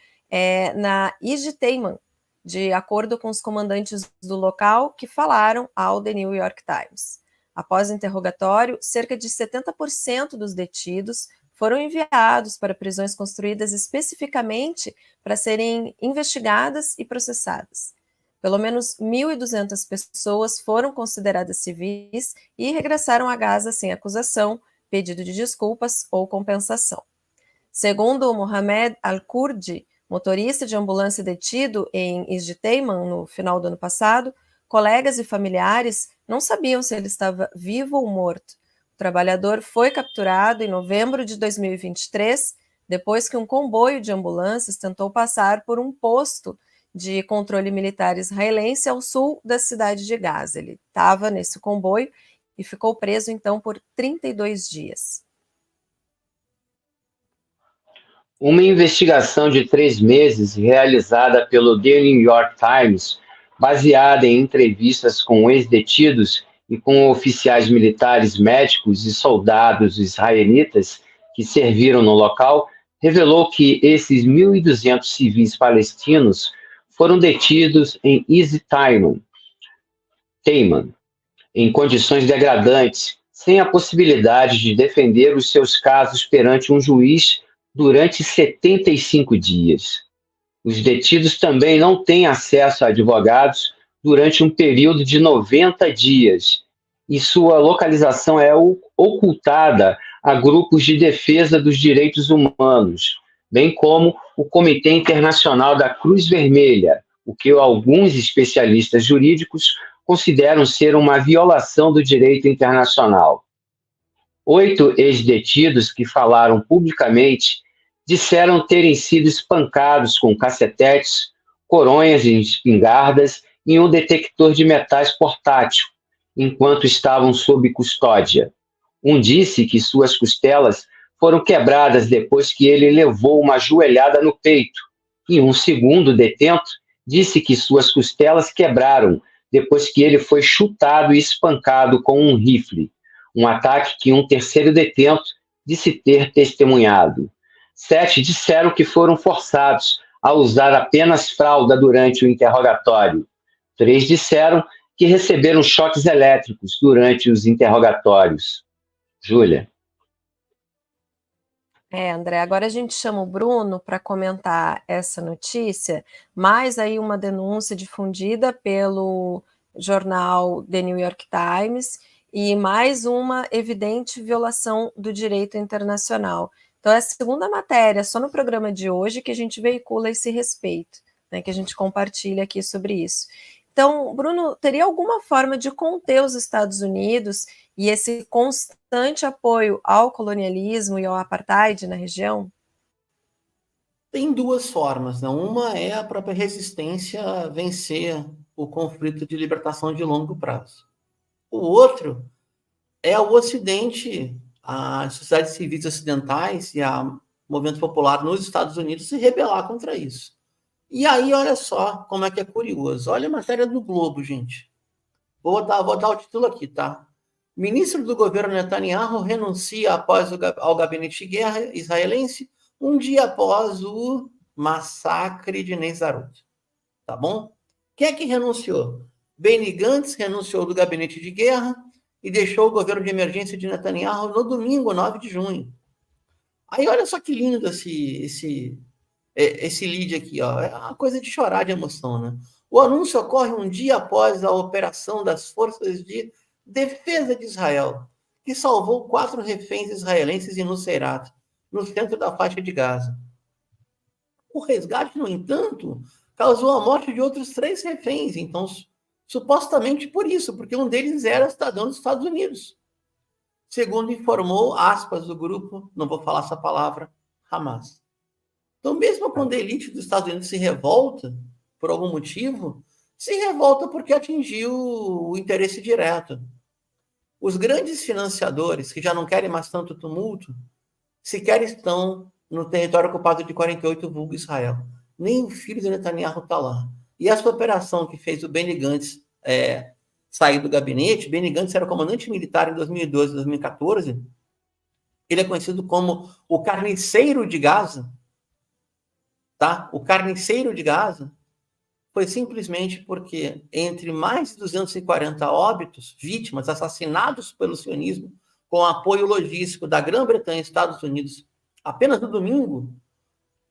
na Ijteiman, de acordo com os comandantes do local que falaram ao The New York Times. Após o interrogatório, cerca de 70% dos detidos foram enviados para prisões construídas especificamente para serem investigadas e processadas. Pelo menos 1.200 pessoas foram consideradas civis e regressaram a Gaza sem acusação, pedido de desculpas ou compensação. Segundo Mohamed Al-Kurdi, motorista de ambulância detido em Ijteiman no final do ano passado, colegas e familiares não sabiam se ele estava vivo ou morto. O trabalhador foi capturado em novembro de 2023, depois que um comboio de ambulâncias tentou passar por um posto de controle militar israelense ao sul da cidade de Gaza. Ele estava nesse comboio e ficou preso, então, por 32 dias. Uma investigação de 3 meses realizada pelo The New York Times, baseada em entrevistas com ex-detidos e com oficiais militares, médicos e soldados israelitas que serviram no local, revelou que esses 1.200 civis palestinos foram detidos em Ijteiman, em condições degradantes, sem a possibilidade de defender os seus casos perante um juiz durante 75 dias. Os detidos também não têm acesso a advogados durante um período de 90 dias, e sua localização é ocultada a grupos de defesa dos direitos humanos, bem como o Comitê Internacional da Cruz Vermelha, o que alguns especialistas jurídicos consideram ser uma violação do direito internacional. 8 ex-detidos que falaram publicamente disseram terem sido espancados com cacetetes, coronhas e espingardas e um detector de metais portátil, enquanto estavam sob custódia. Um disse que suas costelas foram quebradas depois que ele levou uma joelhada no peito, e um segundo detento disse que suas costelas quebraram depois que ele foi chutado e espancado com um rifle, um ataque que um terceiro detento disse ter testemunhado. 7 disseram que foram forçados a usar apenas fralda durante o interrogatório. 3 disseram que receberam choques elétricos durante os interrogatórios. Júlia. André, agora a gente chama o Bruno para comentar essa notícia, mais aí uma denúncia difundida pelo jornal The New York Times e mais uma evidente violação do direito internacional. Então, é a segunda matéria, só no programa de hoje, que a gente veicula esse respeito, né, que a gente compartilha aqui sobre isso. Então, Bruno, teria alguma forma de conter os Estados Unidos e esse constante apoio ao colonialismo e ao apartheid na região? Tem duas formas, né? Uma é a própria resistência a vencer o conflito de libertação de longo prazo. O outro é o Ocidente, as sociedades civis ocidentais e a movimento popular nos Estados Unidos se rebelar contra isso. E aí, olha só como é que é curioso. Olha a matéria do Globo, gente. Vou dar o título aqui, tá? Ministro do governo Netanyahu renuncia ao gabinete de guerra israelense um dia após o massacre de Neizarut. Tá bom? Quem é que renunciou? Benny Gantz renunciou do gabinete de guerra e deixou o governo de emergência de Netanyahu no domingo, 9 de junho. Aí, olha só que lindo esse lead aqui, ó. É uma coisa de chorar de emoção, né? O anúncio ocorre um dia após a operação das forças de defesa de Israel, que salvou 4 reféns israelenses em Nuseirat, no centro da faixa de Gaza. O resgate, no entanto, causou a morte de outros 3 reféns, então, supostamente por isso, porque um deles era cidadão dos Estados Unidos. Segundo informou, aspas, do grupo, não vou falar essa palavra, Hamas. Então, mesmo quando a elite dos Estados Unidos se revolta, por algum motivo, se revolta porque atingiu o interesse direto. Os grandes financiadores, que já não querem mais tanto tumulto, sequer estão no território ocupado de 48, vulgo Israel. Nem o filho de Netanyahu está lá. E essa operação que fez o Benny Gantz sair do gabinete, Benny Gantz era comandante militar em 2012 e 2014, ele é conhecido como o carniceiro de Gaza, tá? O carniceiro de Gaza foi simplesmente porque entre mais de 240 óbitos, vítimas, assassinados pelo sionismo, com apoio logístico da Grã-Bretanha e Estados Unidos, apenas no domingo,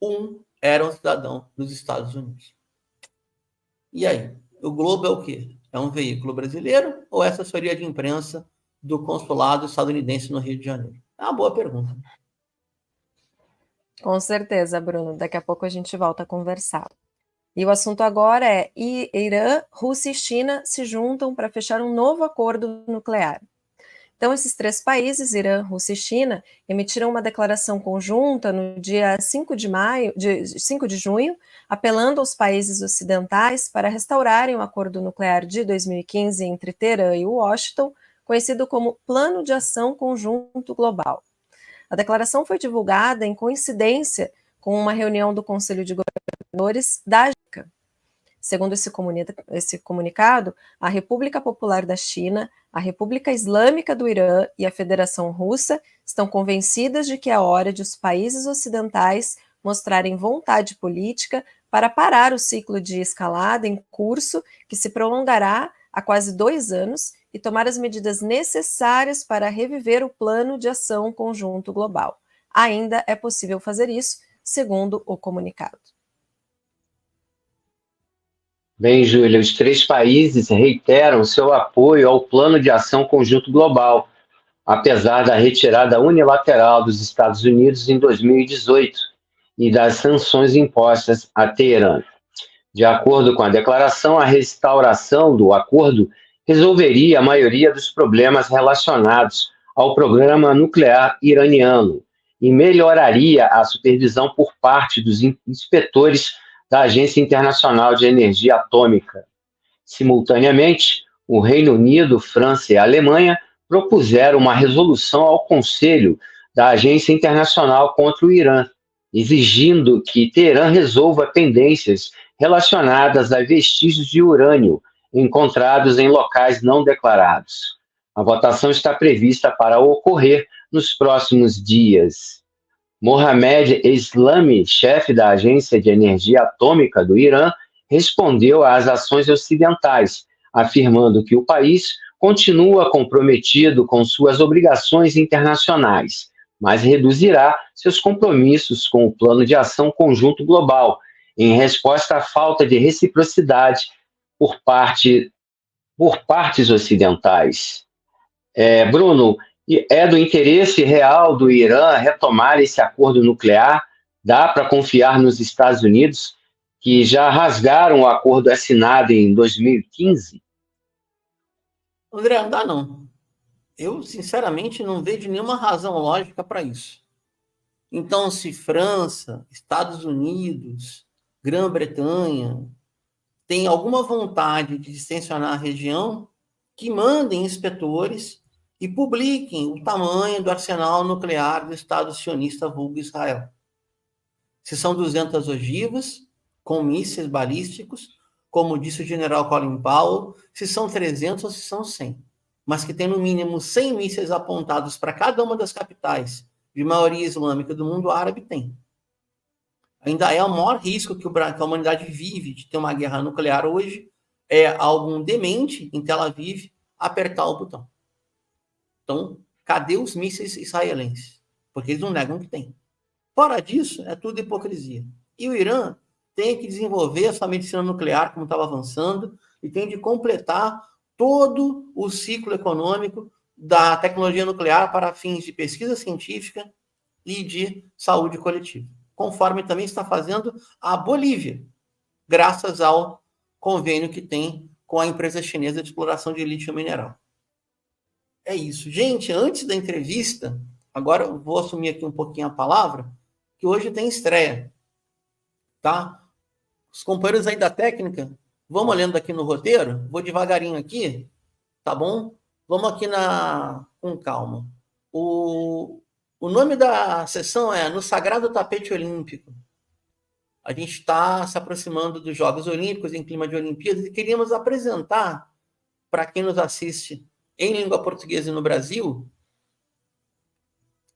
um era um cidadão dos Estados Unidos. E aí? O Globo é o quê? É um veículo brasileiro ou é assessoria de imprensa do consulado estadunidense no Rio de Janeiro? É uma boa pergunta. Com certeza, Bruno. Daqui a pouco a gente volta a conversar. E o assunto agora é: Irã, Rússia e China se juntam para fechar um novo acordo nuclear. Então, esses 3 países, Irã, Rússia e China, emitiram uma declaração conjunta no dia 5 de junho, apelando aos países ocidentais para restaurarem o acordo nuclear de 2015 entre Teherã e Washington, conhecido como Plano de Ação Conjunto Global. A declaração foi divulgada em coincidência com uma reunião do Conselho de Governadores da JICA. Segundo esse comunicado, a República Popular da China, a República Islâmica do Irã e a Federação Russa estão convencidas de que é hora de os países ocidentais mostrarem vontade política para parar o ciclo de escalada em curso que se prolongará há quase 2 anos e tomar as medidas necessárias para reviver o Plano de Ação Conjunto Global. Ainda é possível fazer isso, segundo o comunicado. Bem, Júlia, os 3 países reiteram seu apoio ao Plano de Ação Conjunto Global, apesar da retirada unilateral dos Estados Unidos em 2018 e das sanções impostas a Teherã. De acordo com a declaração, a restauração do acordo resolveria a maioria dos problemas relacionados ao programa nuclear iraniano e melhoraria a supervisão por parte dos inspetores da Agência Internacional de Energia Atômica. Simultaneamente, o Reino Unido, França e a Alemanha propuseram uma resolução ao Conselho da Agência Internacional contra o Irã, exigindo que Teherã resolva pendências relacionadas a vestígios de urânio encontrados em locais não declarados. A votação está prevista para ocorrer nos próximos dias. Mohamed Eslami, chefe da Agência de Energia Atômica do Irã, respondeu às ações ocidentais, afirmando que o país continua comprometido com suas obrigações internacionais, mas reduzirá seus compromissos com o Plano de Ação Conjunto Global, em resposta à falta de reciprocidade por partes ocidentais. Bruno, é do interesse real do Irã retomar esse acordo nuclear? Dá para confiar nos Estados Unidos, que já rasgaram o acordo assinado em 2015? André, não dá não. Eu, sinceramente, não vejo nenhuma razão lógica para isso. Então, se França, Estados Unidos, Grã-Bretanha tem alguma vontade de distensionar a região, que mandem inspetores e publiquem o tamanho do arsenal nuclear do Estado sionista vulgo Israel. Se são 200 ogivas, com mísseis balísticos, como disse o general Colin Powell, se são 300 ou se são 100, mas que tem no mínimo 100 mísseis apontados para cada uma das capitais de maioria islâmica do mundo árabe, tem. Ainda é o maior risco que a humanidade vive de ter uma guerra nuclear hoje, é algum demente em Tel Aviv apertar o botão. Então, cadê os mísseis israelenses? Porque eles não negam que tem. Fora disso, é tudo hipocrisia. E o Irã tem que desenvolver a sua medicina nuclear, como estava avançando, e tem de completar todo o ciclo econômico da tecnologia nuclear para fins de pesquisa científica e de saúde coletiva, conforme também está fazendo a Bolívia, graças ao convênio que tem com a empresa chinesa de exploração de lítio mineral. É isso. Gente, antes da entrevista, agora eu vou assumir aqui um pouquinho a palavra, que hoje tem estreia, tá? Os companheiros aí da técnica, vamos olhando aqui no roteiro, vou devagarinho aqui, tá bom? Vamos aqui com calma. O nome da sessão é No Sagrado Tapete Olímpico. A gente está se aproximando dos Jogos Olímpicos em clima de Olimpíadas e queríamos apresentar para quem nos assiste em língua portuguesa e no Brasil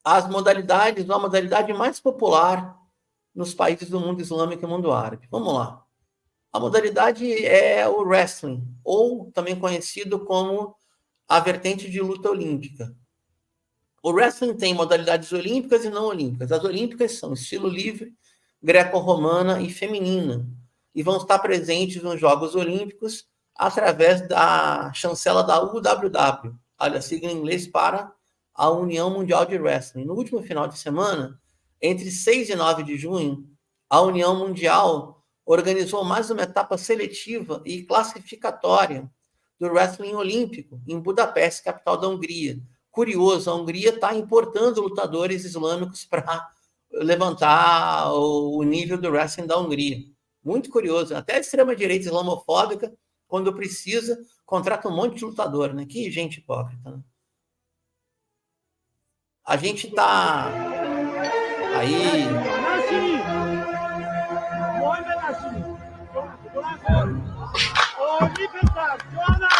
as modalidades, a modalidade mais popular nos países do mundo islâmico e mundo árabe. Vamos lá. A modalidade é o wrestling, ou também conhecido como a vertente de luta olímpica. O wrestling tem modalidades olímpicas e não olímpicas. As olímpicas são estilo livre, greco-romana e feminina, e vão estar presentes nos Jogos Olímpicos através da chancela da UWW, olha, a sigla em inglês para a União Mundial de Wrestling. No último final de semana, entre 6 e 9 de junho, a União Mundial organizou mais uma etapa seletiva e classificatória do wrestling olímpico em Budapeste, capital da Hungria. Curioso, a Hungria está importando lutadores islâmicos para levantar o nível do wrestling da Hungria. Muito curioso. Até a extrema-direita islamofóbica, quando precisa, contrata um monte de lutador, né? Que gente hipócrita, né? A gente está aí...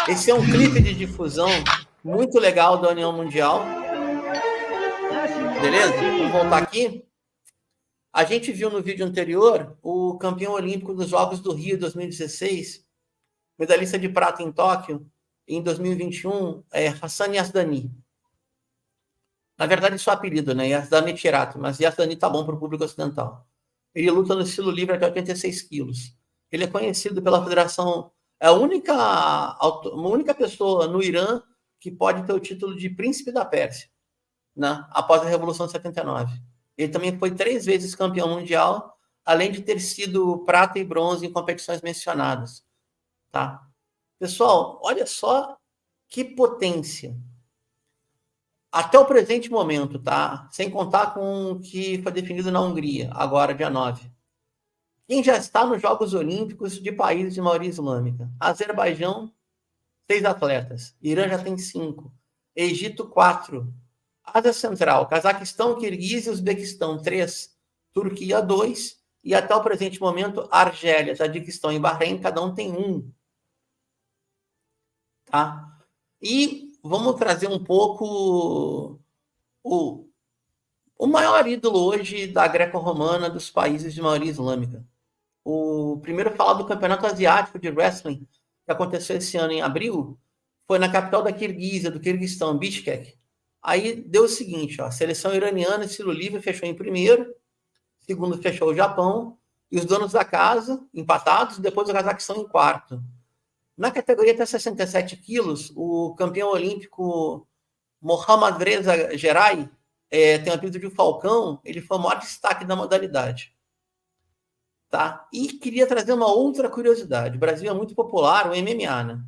Esse é um clipe de difusão muito legal da União Mundial. Beleza? Vamos voltar aqui. A gente viu no vídeo anterior o campeão olímpico dos Jogos do Rio 2016, medalhista de prata em Tóquio, em 2021 é Hassan Yazdani. Na verdade, isso é o apelido, né? Yazdani Tirato, mas Yazdani tá bom para o público ocidental. Ele luta no estilo livre até 86 quilos. Ele é conhecido pela federação... É a única pessoa no Irã que pode ter o título de Príncipe da Pérsia, né? Após a Revolução de 79. Ele também foi 3 vezes campeão mundial, além de ter sido prata e bronze em competições mencionadas. Tá? Pessoal, olha só que potência. Até o presente momento, tá? Sem contar com o que foi definido na Hungria, agora, dia 9. Quem já está nos Jogos Olímpicos de países de maioria islâmica? Azerbaijão, 6 atletas. Irã já tem 5. Egito, 4. Ásia Central, Cazaquistão, Quirguízia e Uzbequistão, 3. Turquia, 2. E até o presente momento, Argélia, Tadiquistão e Bahrein, cada um tem 1. Tá? E vamos trazer um pouco o maior ídolo hoje da greco-romana dos países de maioria islâmica. O primeiro a falar do Campeonato Asiático de Wrestling, que aconteceu esse ano em abril, foi na capital da Quirguízia, do Quirguistão, Bishkek. Aí deu o seguinte, ó, a seleção iraniana, estilo livre, fechou em primeiro, segundo fechou o Japão, e os donos da casa, empatados, depois o Cazaquistão em quarto. Na categoria até 67 quilos, o campeão olímpico Mohammad Reza Geray, tem o apelido de Falcão, ele foi o maior destaque da modalidade. Tá? E queria trazer uma outra curiosidade. O Brasil é muito popular, o MMA, né?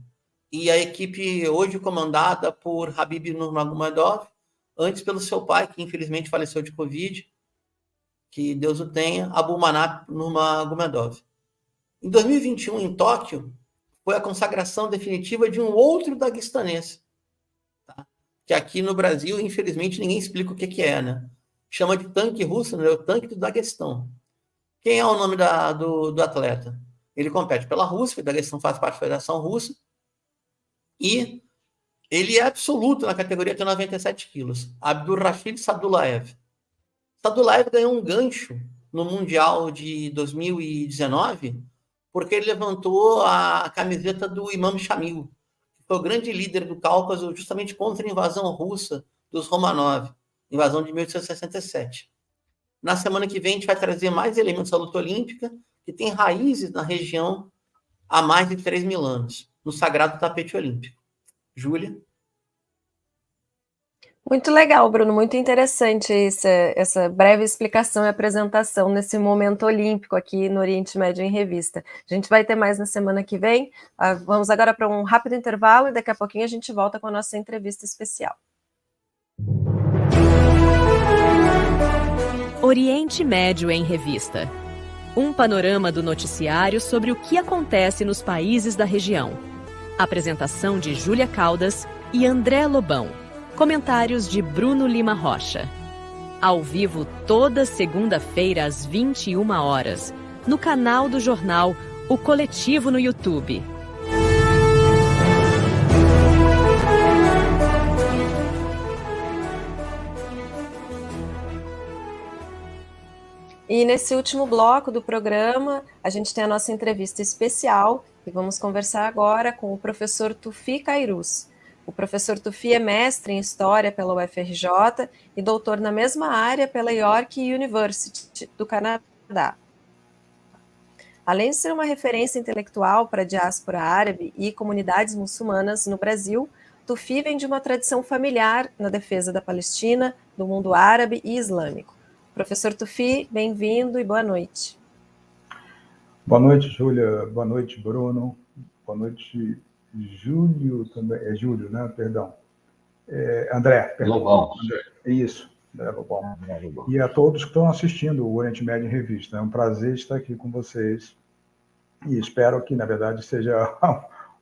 E a equipe hoje comandada por Khabib Nurmagomedov, antes pelo seu pai, que infelizmente faleceu de Covid, que Deus o tenha, Abulmanap Nurmagomedov. Em 2021, em Tóquio, foi a consagração definitiva de um outro daguestanês, tá? Que aqui no Brasil, infelizmente, ninguém explica o que é, né? Chama de tanque russo, né? O tanque do Daguestão. Quem é o nome do atleta? Ele compete pela Rússia, o Daguestão faz parte da Federação Russa, e ele é absoluto na categoria de 97 quilos. Abdurrashid Sadulaev. Sadulaev ganhou um gancho no Mundial de 2019 porque ele levantou a camiseta do Imam Shamil, que foi o grande líder do Cáucaso justamente contra a invasão russa dos Romanov, invasão de 1867. Na semana que vem a gente vai trazer mais elementos da luta olímpica que tem raízes na região há mais de 3.000 anos, no sagrado tapete olímpico. Júlia? Muito legal, Bruno, muito interessante essa breve explicação e apresentação nesse momento olímpico aqui no Oriente Médio em Revista. A gente vai ter mais na semana que vem. Vamos agora para um rápido intervalo e daqui a pouquinho a gente volta com a nossa entrevista especial. Oriente Médio em Revista. Um panorama do noticiário sobre o que acontece nos países da região. Apresentação de Júlia Caldas e André Lobão. Comentários de Bruno Lima Rocha. Ao vivo toda segunda-feira às 21 horas, no canal do jornal O Coletivo no YouTube. E nesse último bloco do programa, a gente tem a nossa entrevista especial e vamos conversar agora com o professor Tufi Kairuz. O professor Tufi é mestre em História pela UFRJ e doutor na mesma área pela York University, do Canadá. Além de ser uma referência intelectual para a diáspora árabe e comunidades muçulmanas no Brasil, Tufi vem de uma tradição familiar na defesa da Palestina, do mundo árabe e islâmico. Professor Tufi, bem-vindo e boa noite. Boa noite, Júlia. Boa noite, Bruno. Boa noite, Júlio também. É Júlio, né? Perdão. André. Perdão. Lobão. André. Isso, André Lobão. E a todos que estão assistindo o Oriente Médio em Revista. É um prazer estar aqui com vocês e espero que, na verdade, seja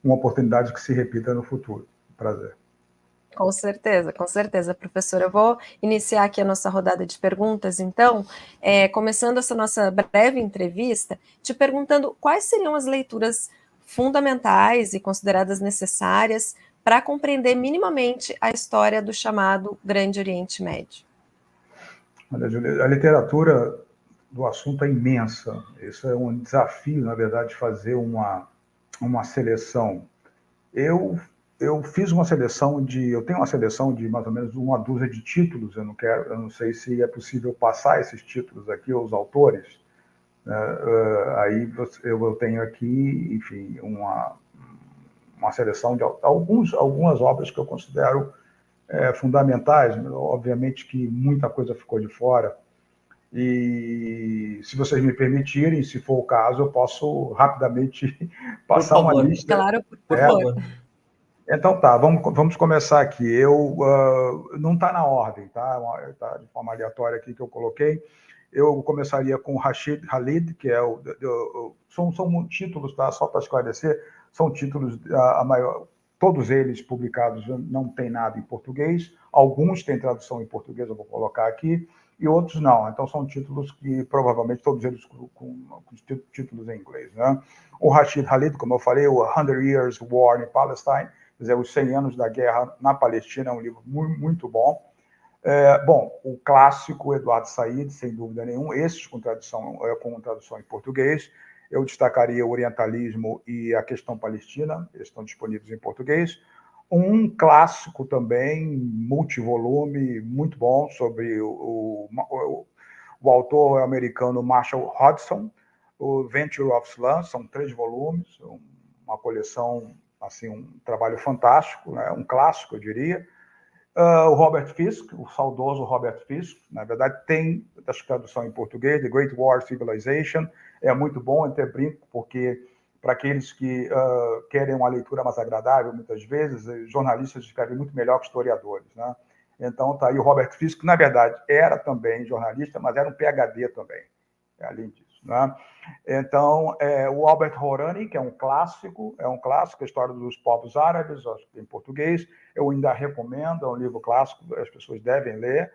uma oportunidade que se repita no futuro. Prazer. Com certeza, professor. Eu vou iniciar aqui a nossa rodada de perguntas, então, começando essa nossa breve entrevista, te perguntando quais seriam as leituras fundamentais e consideradas necessárias para compreender minimamente a história do chamado Grande Oriente Médio. Olha, Júlia, a literatura do assunto é imensa. Isso é um desafio, na verdade, fazer uma seleção. Eu eu tenho uma seleção de mais ou menos uma dúzia de títulos. Eu não sei se é possível passar esses títulos aqui aos autores. Aí eu tenho aqui, enfim, uma seleção de algumas obras que eu considero fundamentais. Obviamente que muita coisa ficou de fora. E, se vocês me permitirem, se for o caso, eu posso rapidamente passar uma lista. Claro, por favor. Então tá, vamos começar aqui. Não está na ordem, tá? Tá de forma aleatória aqui que eu coloquei. Eu começaria com Rashid Khalid, que são títulos, tá? Só para esclarecer, são títulos, todos eles publicados, não tem nada em português. Alguns têm tradução em português, eu vou colocar aqui, e outros não. Então, são títulos que, provavelmente, todos eles com títulos em inglês, né? O Rashid Khalid, como eu falei, o 100 Years War in Palestine, quer dizer, os 100 anos da guerra na Palestina, é um livro muito bom. Bom, o clássico Eduardo Said, sem dúvida nenhuma, esses com tradução em português. Eu destacaria o Orientalismo e a Questão Palestina, eles estão disponíveis em português. Um clássico também, multivolume, muito bom, sobre o autor americano Marshall Hodgson, o Venture of Slum, são 3 volumes, uma coleção, assim, um trabalho fantástico, né? Um clássico, eu diria. O Robert Fisk, o saudoso Robert Fisk, na verdade tem tradução em português, The Great War Civilization, é muito bom, até brinco, porque para aqueles que querem uma leitura mais agradável, muitas vezes, jornalistas escrevem muito melhor que historiadores, né? Então tá aí o Robert Fisk, que na verdade era também jornalista, mas era um PhD também, além disso, né? Então, o Albert Hourani, que é um clássico, a história dos povos árabes, acho que em português, eu ainda recomendo, é um livro clássico, as pessoas devem ler.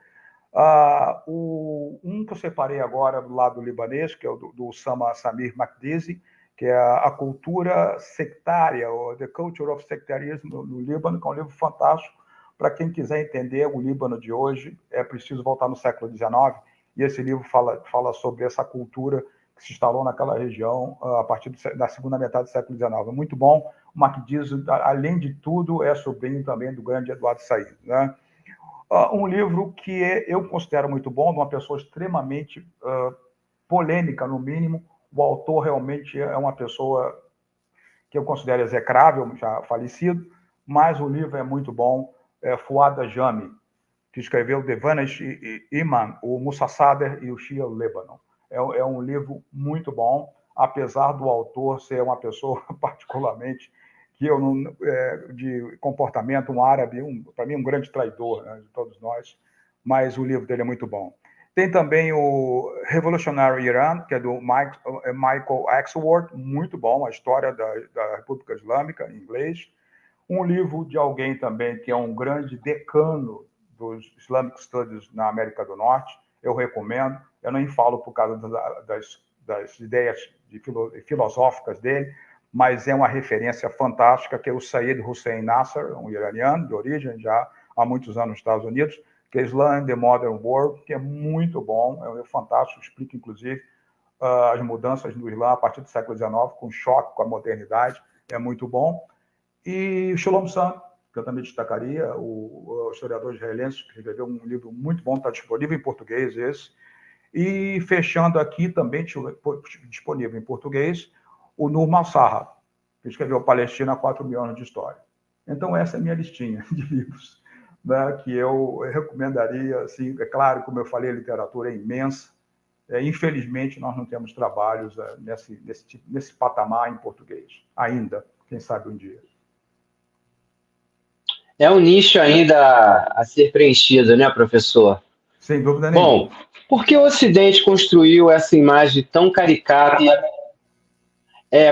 Um que eu separei agora do lado libanês, que é o do Osama Samir Makdisi, que é a cultura sectária, ou The Culture of Sectarianism no Líbano, que é um livro fantástico. Para quem quiser entender o Líbano de hoje, é preciso voltar no século XIX, e esse livro fala sobre essa cultura que se instalou naquela região a partir da segunda metade do século XIX. É muito bom. O Makdisi, além de tudo, é sobrinho também do grande Eduardo Said, né? Um livro que eu considero muito bom, de uma pessoa extremamente polêmica, no mínimo. O autor realmente é uma pessoa que eu considero execrável, já falecido, mas o livro é muito bom. Fuad Ajami, que escreveu The Vanished Imam, o Musa Sader e o Shia Lebanon. É um livro muito bom, apesar do autor ser uma pessoa particularmente que eu não, de comportamento, um árabe, para mim um grande traidor, né, de todos nós, mas o livro dele é muito bom. Tem também o Revolutionary Iran, que é do Michael Axelworth, muito bom, a história da República Islâmica, em inglês. Um livro de alguém também que é um grande decano dos Islamic Studies na América do Norte, eu recomendo. Eu nem falo por causa das ideias filosóficas dele, mas é uma referência fantástica, que é o Sayyid Hussein Nasser, um iraniano de origem já há muitos anos nos Estados Unidos, que é Islam and the Modern World, que é muito bom, é um livro fantástico, explica inclusive as mudanças no Islã a partir do século XIX, com choque com a modernidade, é muito bom. E Shalom Sam, que eu também destacaria, o historiador israelense, que escreveu um livro muito bom, está disponível em português esse. E fechando aqui, também disponível em português, o Nur Al-Sarra, que escreveu Palestina, 4 mil anos de história. Então, essa é a minha listinha de livros, né, que eu recomendaria. Assim, é claro, como eu falei, a literatura é imensa. Infelizmente, nós não temos trabalhos nesse patamar em português, ainda, quem sabe um dia. É um nicho ainda a ser preenchido, né, professor? Sem dúvida nenhuma. Bom, por que o Ocidente construiu essa imagem tão caricata?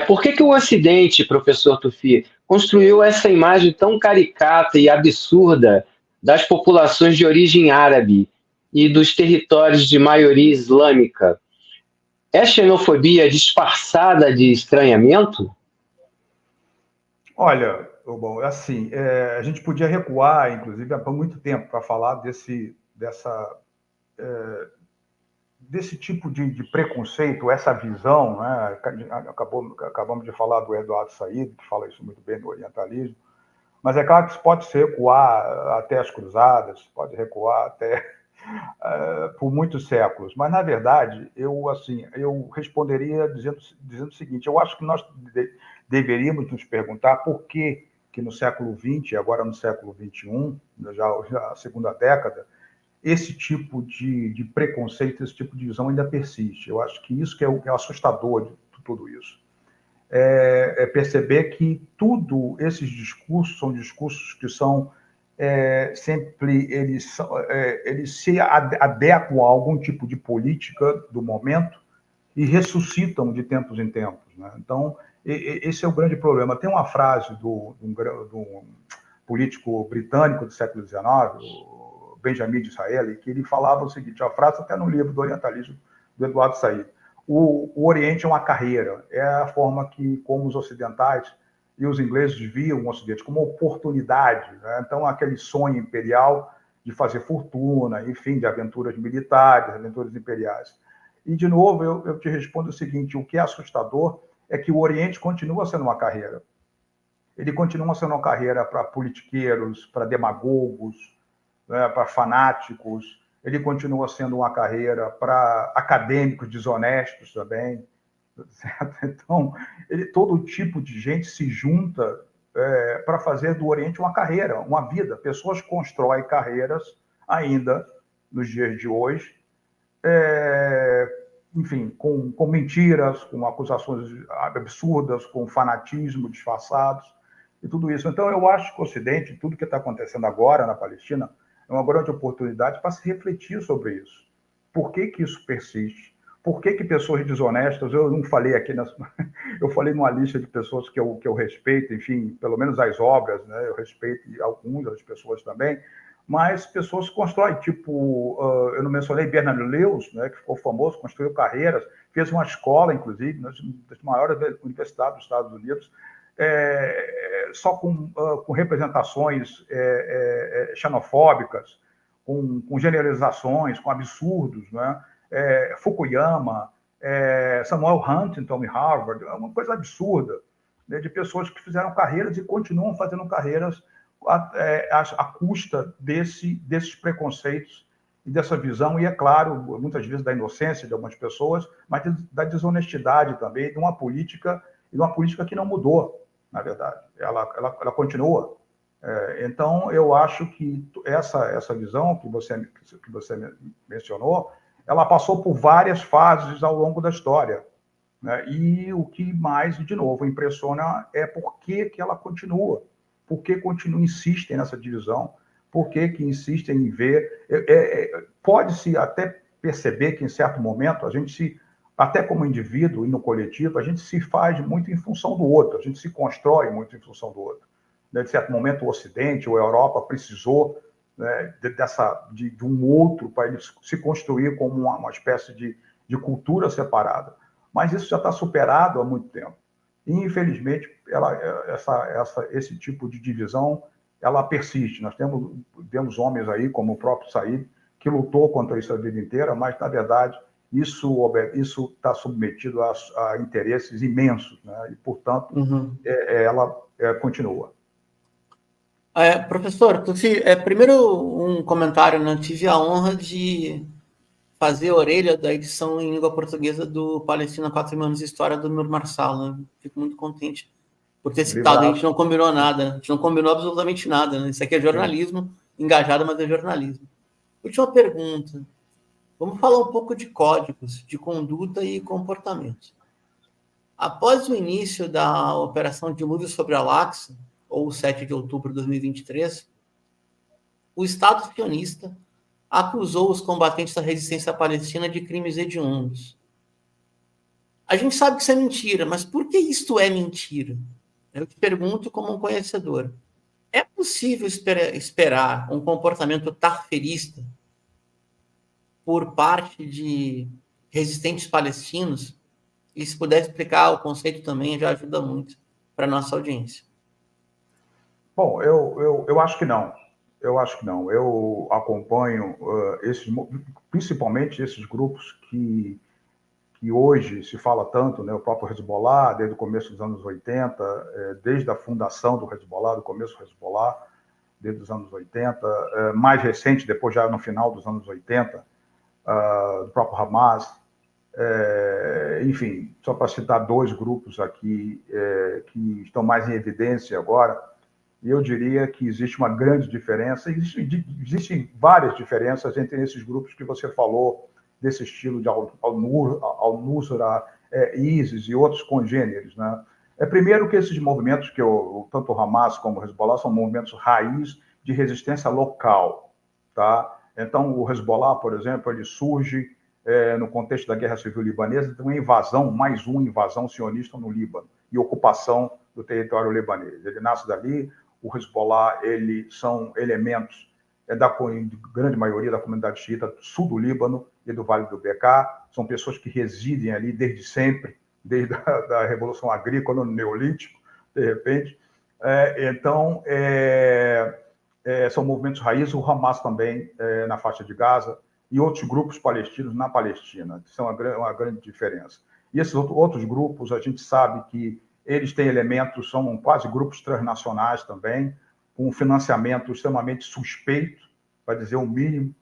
Por que o Ocidente, professor Tuffi, construiu essa imagem tão caricata e absurda das populações de origem árabe e dos territórios de maioria islâmica? É xenofobia disfarçada de estranhamento? Olha, bom, assim, a gente podia recuar, inclusive, há muito tempo para falar desse tipo de preconceito, essa visão, né? Acabamos de falar do Eduardo Said, que fala isso muito bem no orientalismo, Mas é claro que isso pode se recuar até as cruzadas, pode recuar até por muitos séculos. Mas, na verdade, eu responderia dizendo o seguinte: eu acho que nós deveríamos nos perguntar por que no século XX, agora no século XXI, já a segunda década, esse tipo de preconceito, esse tipo de visão ainda persiste. Eu acho que isso que é o assustador de tudo isso. Perceber que esses discursos são discursos que são sempre eles se adequam a algum tipo de política do momento e ressuscitam de tempos em tempos, né? Então, esse é o grande problema. Tem uma frase de um político britânico do século XIX, o Benjamin Disraeli, que ele falava o seguinte, a frase até no livro do Orientalismo, do Eduardo Said: o Oriente é uma carreira, é a forma como os ocidentais e os ingleses viam o Ocidente como oportunidade, né? Então, aquele sonho imperial de fazer fortuna, enfim, de aventuras militares, aventuras imperiais. E, de novo, eu te respondo o seguinte: o que é assustador é que o Oriente continua sendo uma carreira. Ele continua sendo uma carreira para politiqueiros, para demagogos, né, para fanáticos. Ele continua sendo uma carreira para acadêmicos desonestos também. Certo? Então, todo tipo de gente se junta para fazer do Oriente uma carreira, uma vida. Pessoas constroem carreiras ainda nos dias de hoje, enfim, com mentiras, com acusações absurdas, com fanatismo disfarçados e tudo isso. Então, eu acho que o Ocidente, tudo que está acontecendo agora na Palestina, é uma grande oportunidade para se refletir sobre isso. Por que isso persiste? Por que pessoas desonestas, eu não falei aqui, eu falei numa lista de pessoas que eu respeito, enfim, pelo menos as obras, né? Eu respeito algumas pessoas também, mas pessoas que constroem, tipo, eu não mencionei Bernard Lewis, né, que ficou famoso, construiu carreiras, fez uma escola, inclusive, das maiores universidades dos Estados Unidos, só com representações xenofóbicas, com generalizações, com absurdos, né? Fukuyama, Samuel Huntington em Harvard, é uma coisa absurda, né, de pessoas que fizeram carreiras e continuam fazendo carreiras à custa desses preconceitos e dessa visão, e, é claro, muitas vezes da inocência de algumas pessoas, mas da desonestidade também, de uma política que não mudou, na verdade. Ela continua. Então, eu acho que essa visão que você mencionou, ela passou por várias fases ao longo da história, né? E o que mais, de novo, impressiona é por que ela continua, por que insistem nessa divisão, por que insistem em ver. Pode-se até perceber que, em certo momento, a gente até como indivíduo e no coletivo, a gente se faz muito em função do outro, a gente se constrói muito em função do outro. De certo momento, o Ocidente ou a Europa precisou, né, de um outro para ele se construir como uma espécie de cultura separada. Mas isso já está superado há muito tempo. E, infelizmente, esse tipo de divisão ela persiste. Nós temos homens aí, como o próprio Said, que lutou contra isso a vida inteira, mas, na verdade, isso está submetido a interesses imensos, né? E, portanto, ela continua. Professor, primeiro um comentário, né? Tive a honra de fazer a orelha da edição em língua portuguesa do Palestina 4 anos de História do Nur Marsal, né? Fico muito contente por ter citado. A gente não combinou nada, a gente não combinou absolutamente nada, né? Isso aqui é jornalismo, engajado, mas é jornalismo. Última pergunta. Vamos falar um pouco de códigos de conduta e comportamento. Após o início da Operação Dilúvio sobre Al-Aqsa, ou 7 de outubro de 2023, o Estado sionista acusou os combatentes da resistência palestina de crimes hediondos. A gente sabe que isso é mentira, mas por que isto é mentira? Eu te pergunto como um conhecedor. É possível esperar um comportamento tarferista por parte de resistentes palestinos? E se puder explicar o conceito também, já ajuda muito para a nossa audiência. Bom, eu acho que não. Eu acho que não. Eu acompanho principalmente esses grupos que que hoje se fala tanto, né, o próprio Hezbollah, desde o começo dos anos 80, desde a fundação do Hezbollah, do começo do Hezbollah, desde os anos 80, mais recente, depois já no final dos anos 80, do próprio Hamas, enfim, só para citar 2 grupos aqui que estão mais em evidência agora, eu diria que existe uma grande diferença, existem várias diferenças entre esses grupos que você falou, desse estilo de Al-Nusra, ISIS e outros congêneres, né? Primeiro que esses movimentos, tanto o Hamas como o Hezbollah, são movimentos raiz de resistência local, tá? Então, o Hezbollah, por exemplo, ele surge no contexto da Guerra Civil Libanesa, de uma invasão, mais uma invasão sionista no Líbano, e ocupação do território libanês. Ele nasce dali, o Hezbollah, são elementos da grande maioria da comunidade xiita do sul do Líbano e do Vale do Bekaa, são pessoas que residem ali desde sempre, desde a Revolução Agrícola, no Neolítico, de repente. Então, são movimentos raízes, o Hamas também na faixa de Gaza, e outros grupos palestinos na Palestina. Isso é uma grande diferença. E esses outros grupos, a gente sabe que eles têm elementos, são quase grupos transnacionais também, com um financiamento extremamente suspeito, para dizer o mínimo,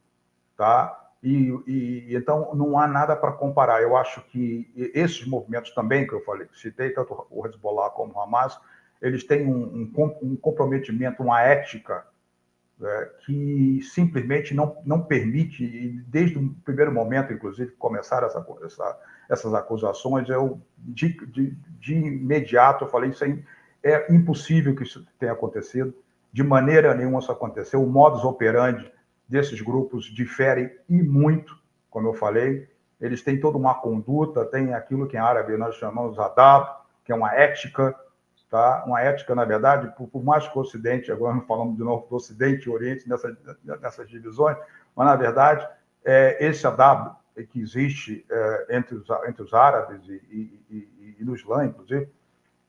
tá? Então, não há nada para comparar. Eu acho que esses movimentos também, que eu falei, citei, tanto o Hezbollah como o Hamas, eles têm um comprometimento, uma ética que simplesmente não permite, e desde o primeiro momento, inclusive, que começaram essas acusações, de imediato eu falei, isso é impossível que isso tenha acontecido, de maneira nenhuma isso aconteceu, o modus operandi desses grupos difere e muito, como eu falei, eles têm toda uma conduta, tem aquilo que em árabe nós chamamos adab, que é uma ética, tá? Uma ética, na verdade, por mais que o Ocidente, agora não falamos de novo do Ocidente e Oriente nessas divisões, mas, na verdade, esse adab que existe entre os árabes e no Islã, inclusive,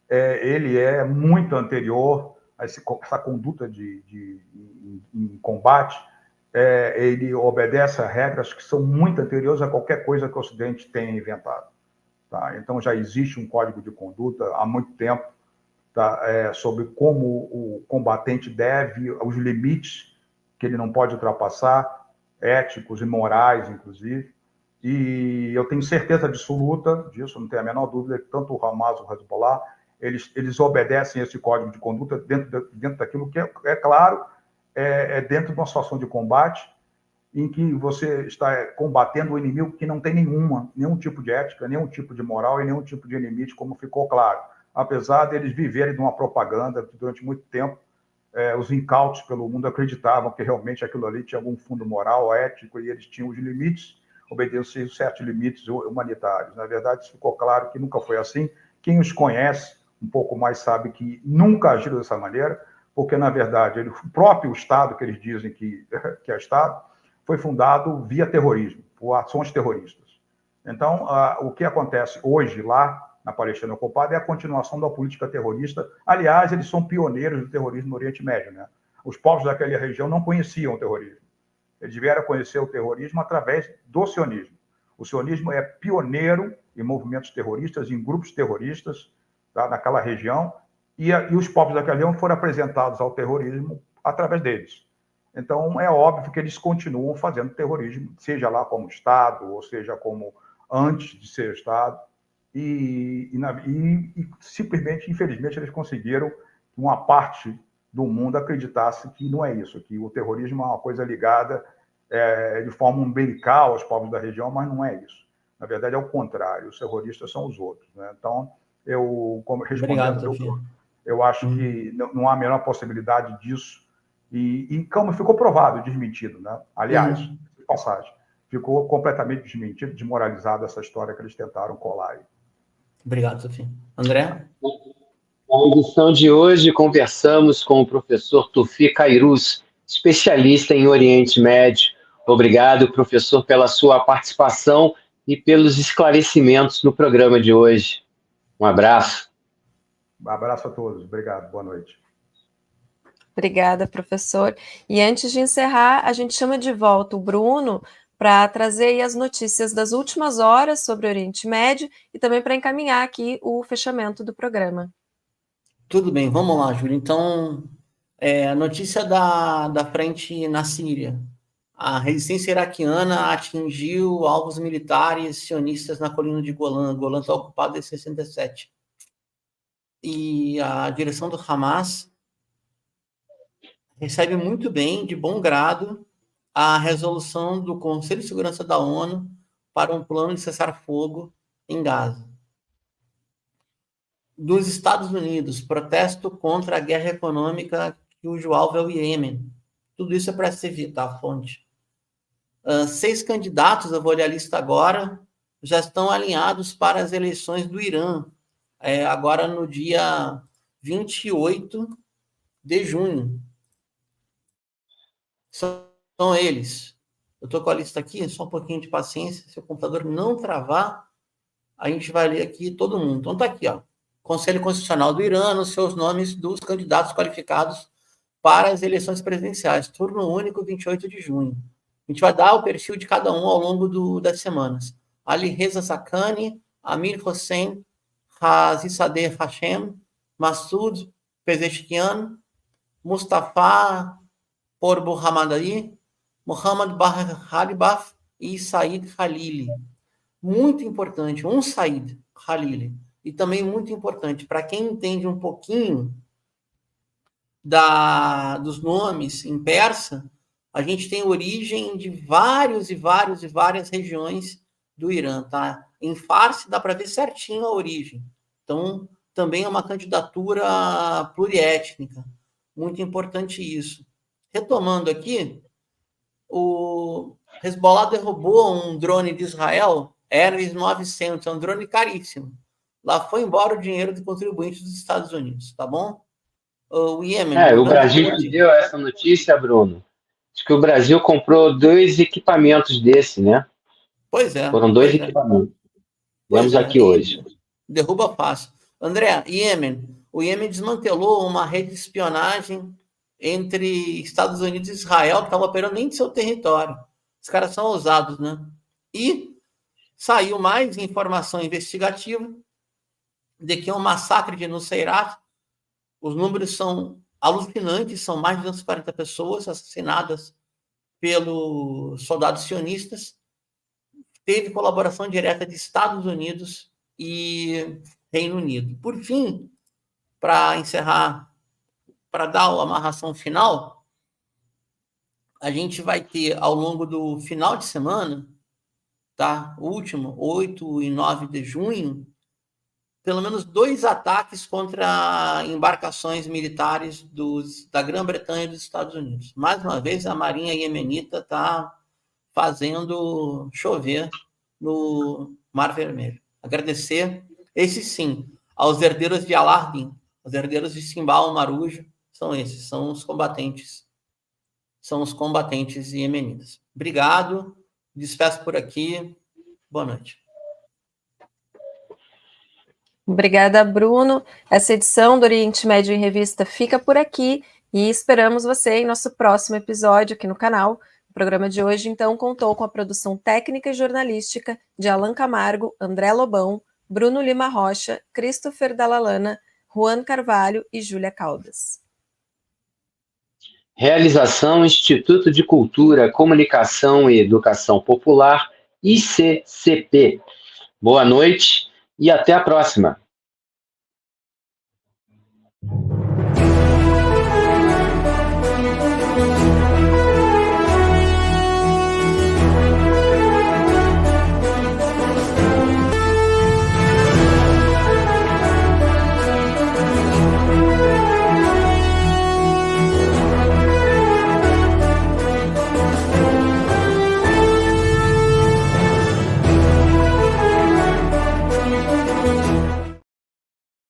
ele é muito anterior a essa conduta em combate, ele obedece a regras que são muito anteriores a qualquer coisa que o Ocidente tenha inventado. Tá? Então, já existe um código de conduta há muito tempo, tá? Sobre como o combatente deve, os limites que ele não pode ultrapassar, éticos e morais, inclusive. E eu tenho certeza absoluta disso, não tenho a menor dúvida, que tanto o Hamas como o Hezbollah, eles obedecem esse código de conduta dentro daquilo que é claro, dentro de uma situação de combate em que você está combatendo um inimigo que não tem nenhum tipo de ética, nenhum tipo de moral e nenhum tipo de limite, como ficou claro. Apesar deles viverem de uma propaganda que durante muito tempo os incautos pelo mundo acreditavam que realmente aquilo ali tinha algum fundo moral, ético, e eles tinham os limites, obedeciam certos limites humanitários. Na verdade, isso ficou claro que nunca foi assim. Quem os conhece um pouco mais sabe que nunca agiram dessa maneira, porque, na verdade, o próprio Estado, que eles dizem que é Estado, foi fundado via terrorismo, por ações terroristas. Então, o que acontece hoje lá na Palestina ocupada é a continuação da política terrorista. Aliás, eles são pioneiros do terrorismo no Oriente Médio, né? Os povos daquela região não conheciam o terrorismo. Eles vieram a conhecer o terrorismo através do sionismo. O sionismo é pioneiro em movimentos terroristas, em grupos terroristas, tá, naquela região, e os povos daquela região foram apresentados ao terrorismo através deles. Então, é óbvio que eles continuam fazendo terrorismo, seja lá como Estado, ou seja como antes de ser Estado, e simplesmente, infelizmente, eles conseguiram que uma parte do mundo acreditasse que não é isso, que o terrorismo é uma coisa ligada de forma umbilical aos povos da região, mas não é isso. Na verdade, é o contrário, os terroristas são os outros, né? Então, eu acho que não há a menor possibilidade disso, e como ficou provado, desmentido, né? Aliás, passagem, ficou completamente desmentido, desmoralizado essa história que eles tentaram colar aí. Obrigado, Sofia. André? Na edição de hoje, conversamos com o professor Tufik Kairuz, especialista em Oriente Médio. Obrigado, professor, pela sua participação e pelos esclarecimentos no programa de hoje. Um abraço. Um abraço a todos. Obrigado. Boa noite. Obrigada, professor. E antes de encerrar, a gente chama de volta o Bruno para trazer aí as notícias das últimas horas sobre o Oriente Médio e também para encaminhar aqui o fechamento do programa. Tudo bem, vamos lá, Júlia. Então, a notícia da frente na Síria. A resistência iraquiana atingiu alvos militares sionistas na colina de Golã. Golã está ocupado desde 67. E a direção do Hamas recebe muito bem, de bom grado, a resolução do Conselho de Segurança da ONU para um plano de cessar-fogo em Gaza. Dos Estados Unidos, protesto contra a guerra econômica cujo alvo é o Iêmen. Tudo isso é para se evitar a fonte. 6 candidatos, eu vou olhar a lista agora, já estão alinhados para as eleições do Irã, agora no dia 28 de junho. São eles. Eu estou com a lista aqui, só um pouquinho de paciência. Se o computador não travar, a gente vai ler aqui todo mundo. Então está aqui, ó. Conselho Constitucional do Irã, nos seus nomes dos candidatos qualificados para as eleições presidenciais. Turno único, 28 de junho. A gente vai dar o perfil de cada um ao longo das semanas. Ali Reza Zakani, Amir Hossein, Razizadeh Hashem, Massoud Pezeshkian, Mustafa Porbuhamadari, Mohammad Bahar Halibaf e Said Khalili. Muito importante, um Said Khalili. E também muito importante, para quem entende um pouquinho dos nomes em persa, a gente tem origem de várias regiões do Irã, tá? Em Farsi dá para ver certinho a origem. Então, também é uma candidatura pluriétnica. Muito importante isso. Retomando aqui, o Hezbollah derrubou um drone de Israel, Hermes 900, é um drone caríssimo. Lá foi embora o dinheiro do contribuinte dos Estados Unidos, tá bom? O Iêmen... o Brasil que deu essa notícia, Bruno. Acho que o Brasil comprou 2 equipamentos desse, né? Pois é. Foram 2 equipamentos. Vamos aqui hoje. Derruba fácil. André, Iêmen. O Iêmen desmantelou uma rede de espionagem entre Estados Unidos e Israel, que estava operando dentro do seu território. Os caras são ousados, né? E saiu mais informação investigativa de que é um massacre de Nuseirat. Os números são alucinantes, são mais de 240 pessoas assassinadas pelos soldados sionistas. Teve colaboração direta de Estados Unidos e Reino Unido. Por fim, para encerrar, para dar a amarração final, a gente vai ter, ao longo do final de semana, tá? O último, 8 e 9 de junho, pelo menos 2 ataques contra embarcações militares da Grã-Bretanha e dos Estados Unidos. Mais uma vez, a Marinha Iemenita está fazendo chover no Mar Vermelho. Agradecer, esses sim, aos herdeiros de Alardin, os herdeiros de Simbal Marujo, são esses, são os combatentes iemenitas. Obrigado, despeço por aqui, boa noite. Obrigada, Bruno. Essa edição do Oriente Médio em Revista fica por aqui e esperamos você em nosso próximo episódio aqui no canal. O programa de hoje, então, contou com a produção técnica e jornalística de Alan Camargo, André Lobão, Bruno Lima Rocha, Christopher Dalalana, Juan Carvalho e Júlia Caldas. Realização Instituto de Cultura, Comunicação e Educação Popular, ICCP. Boa noite e até a próxima.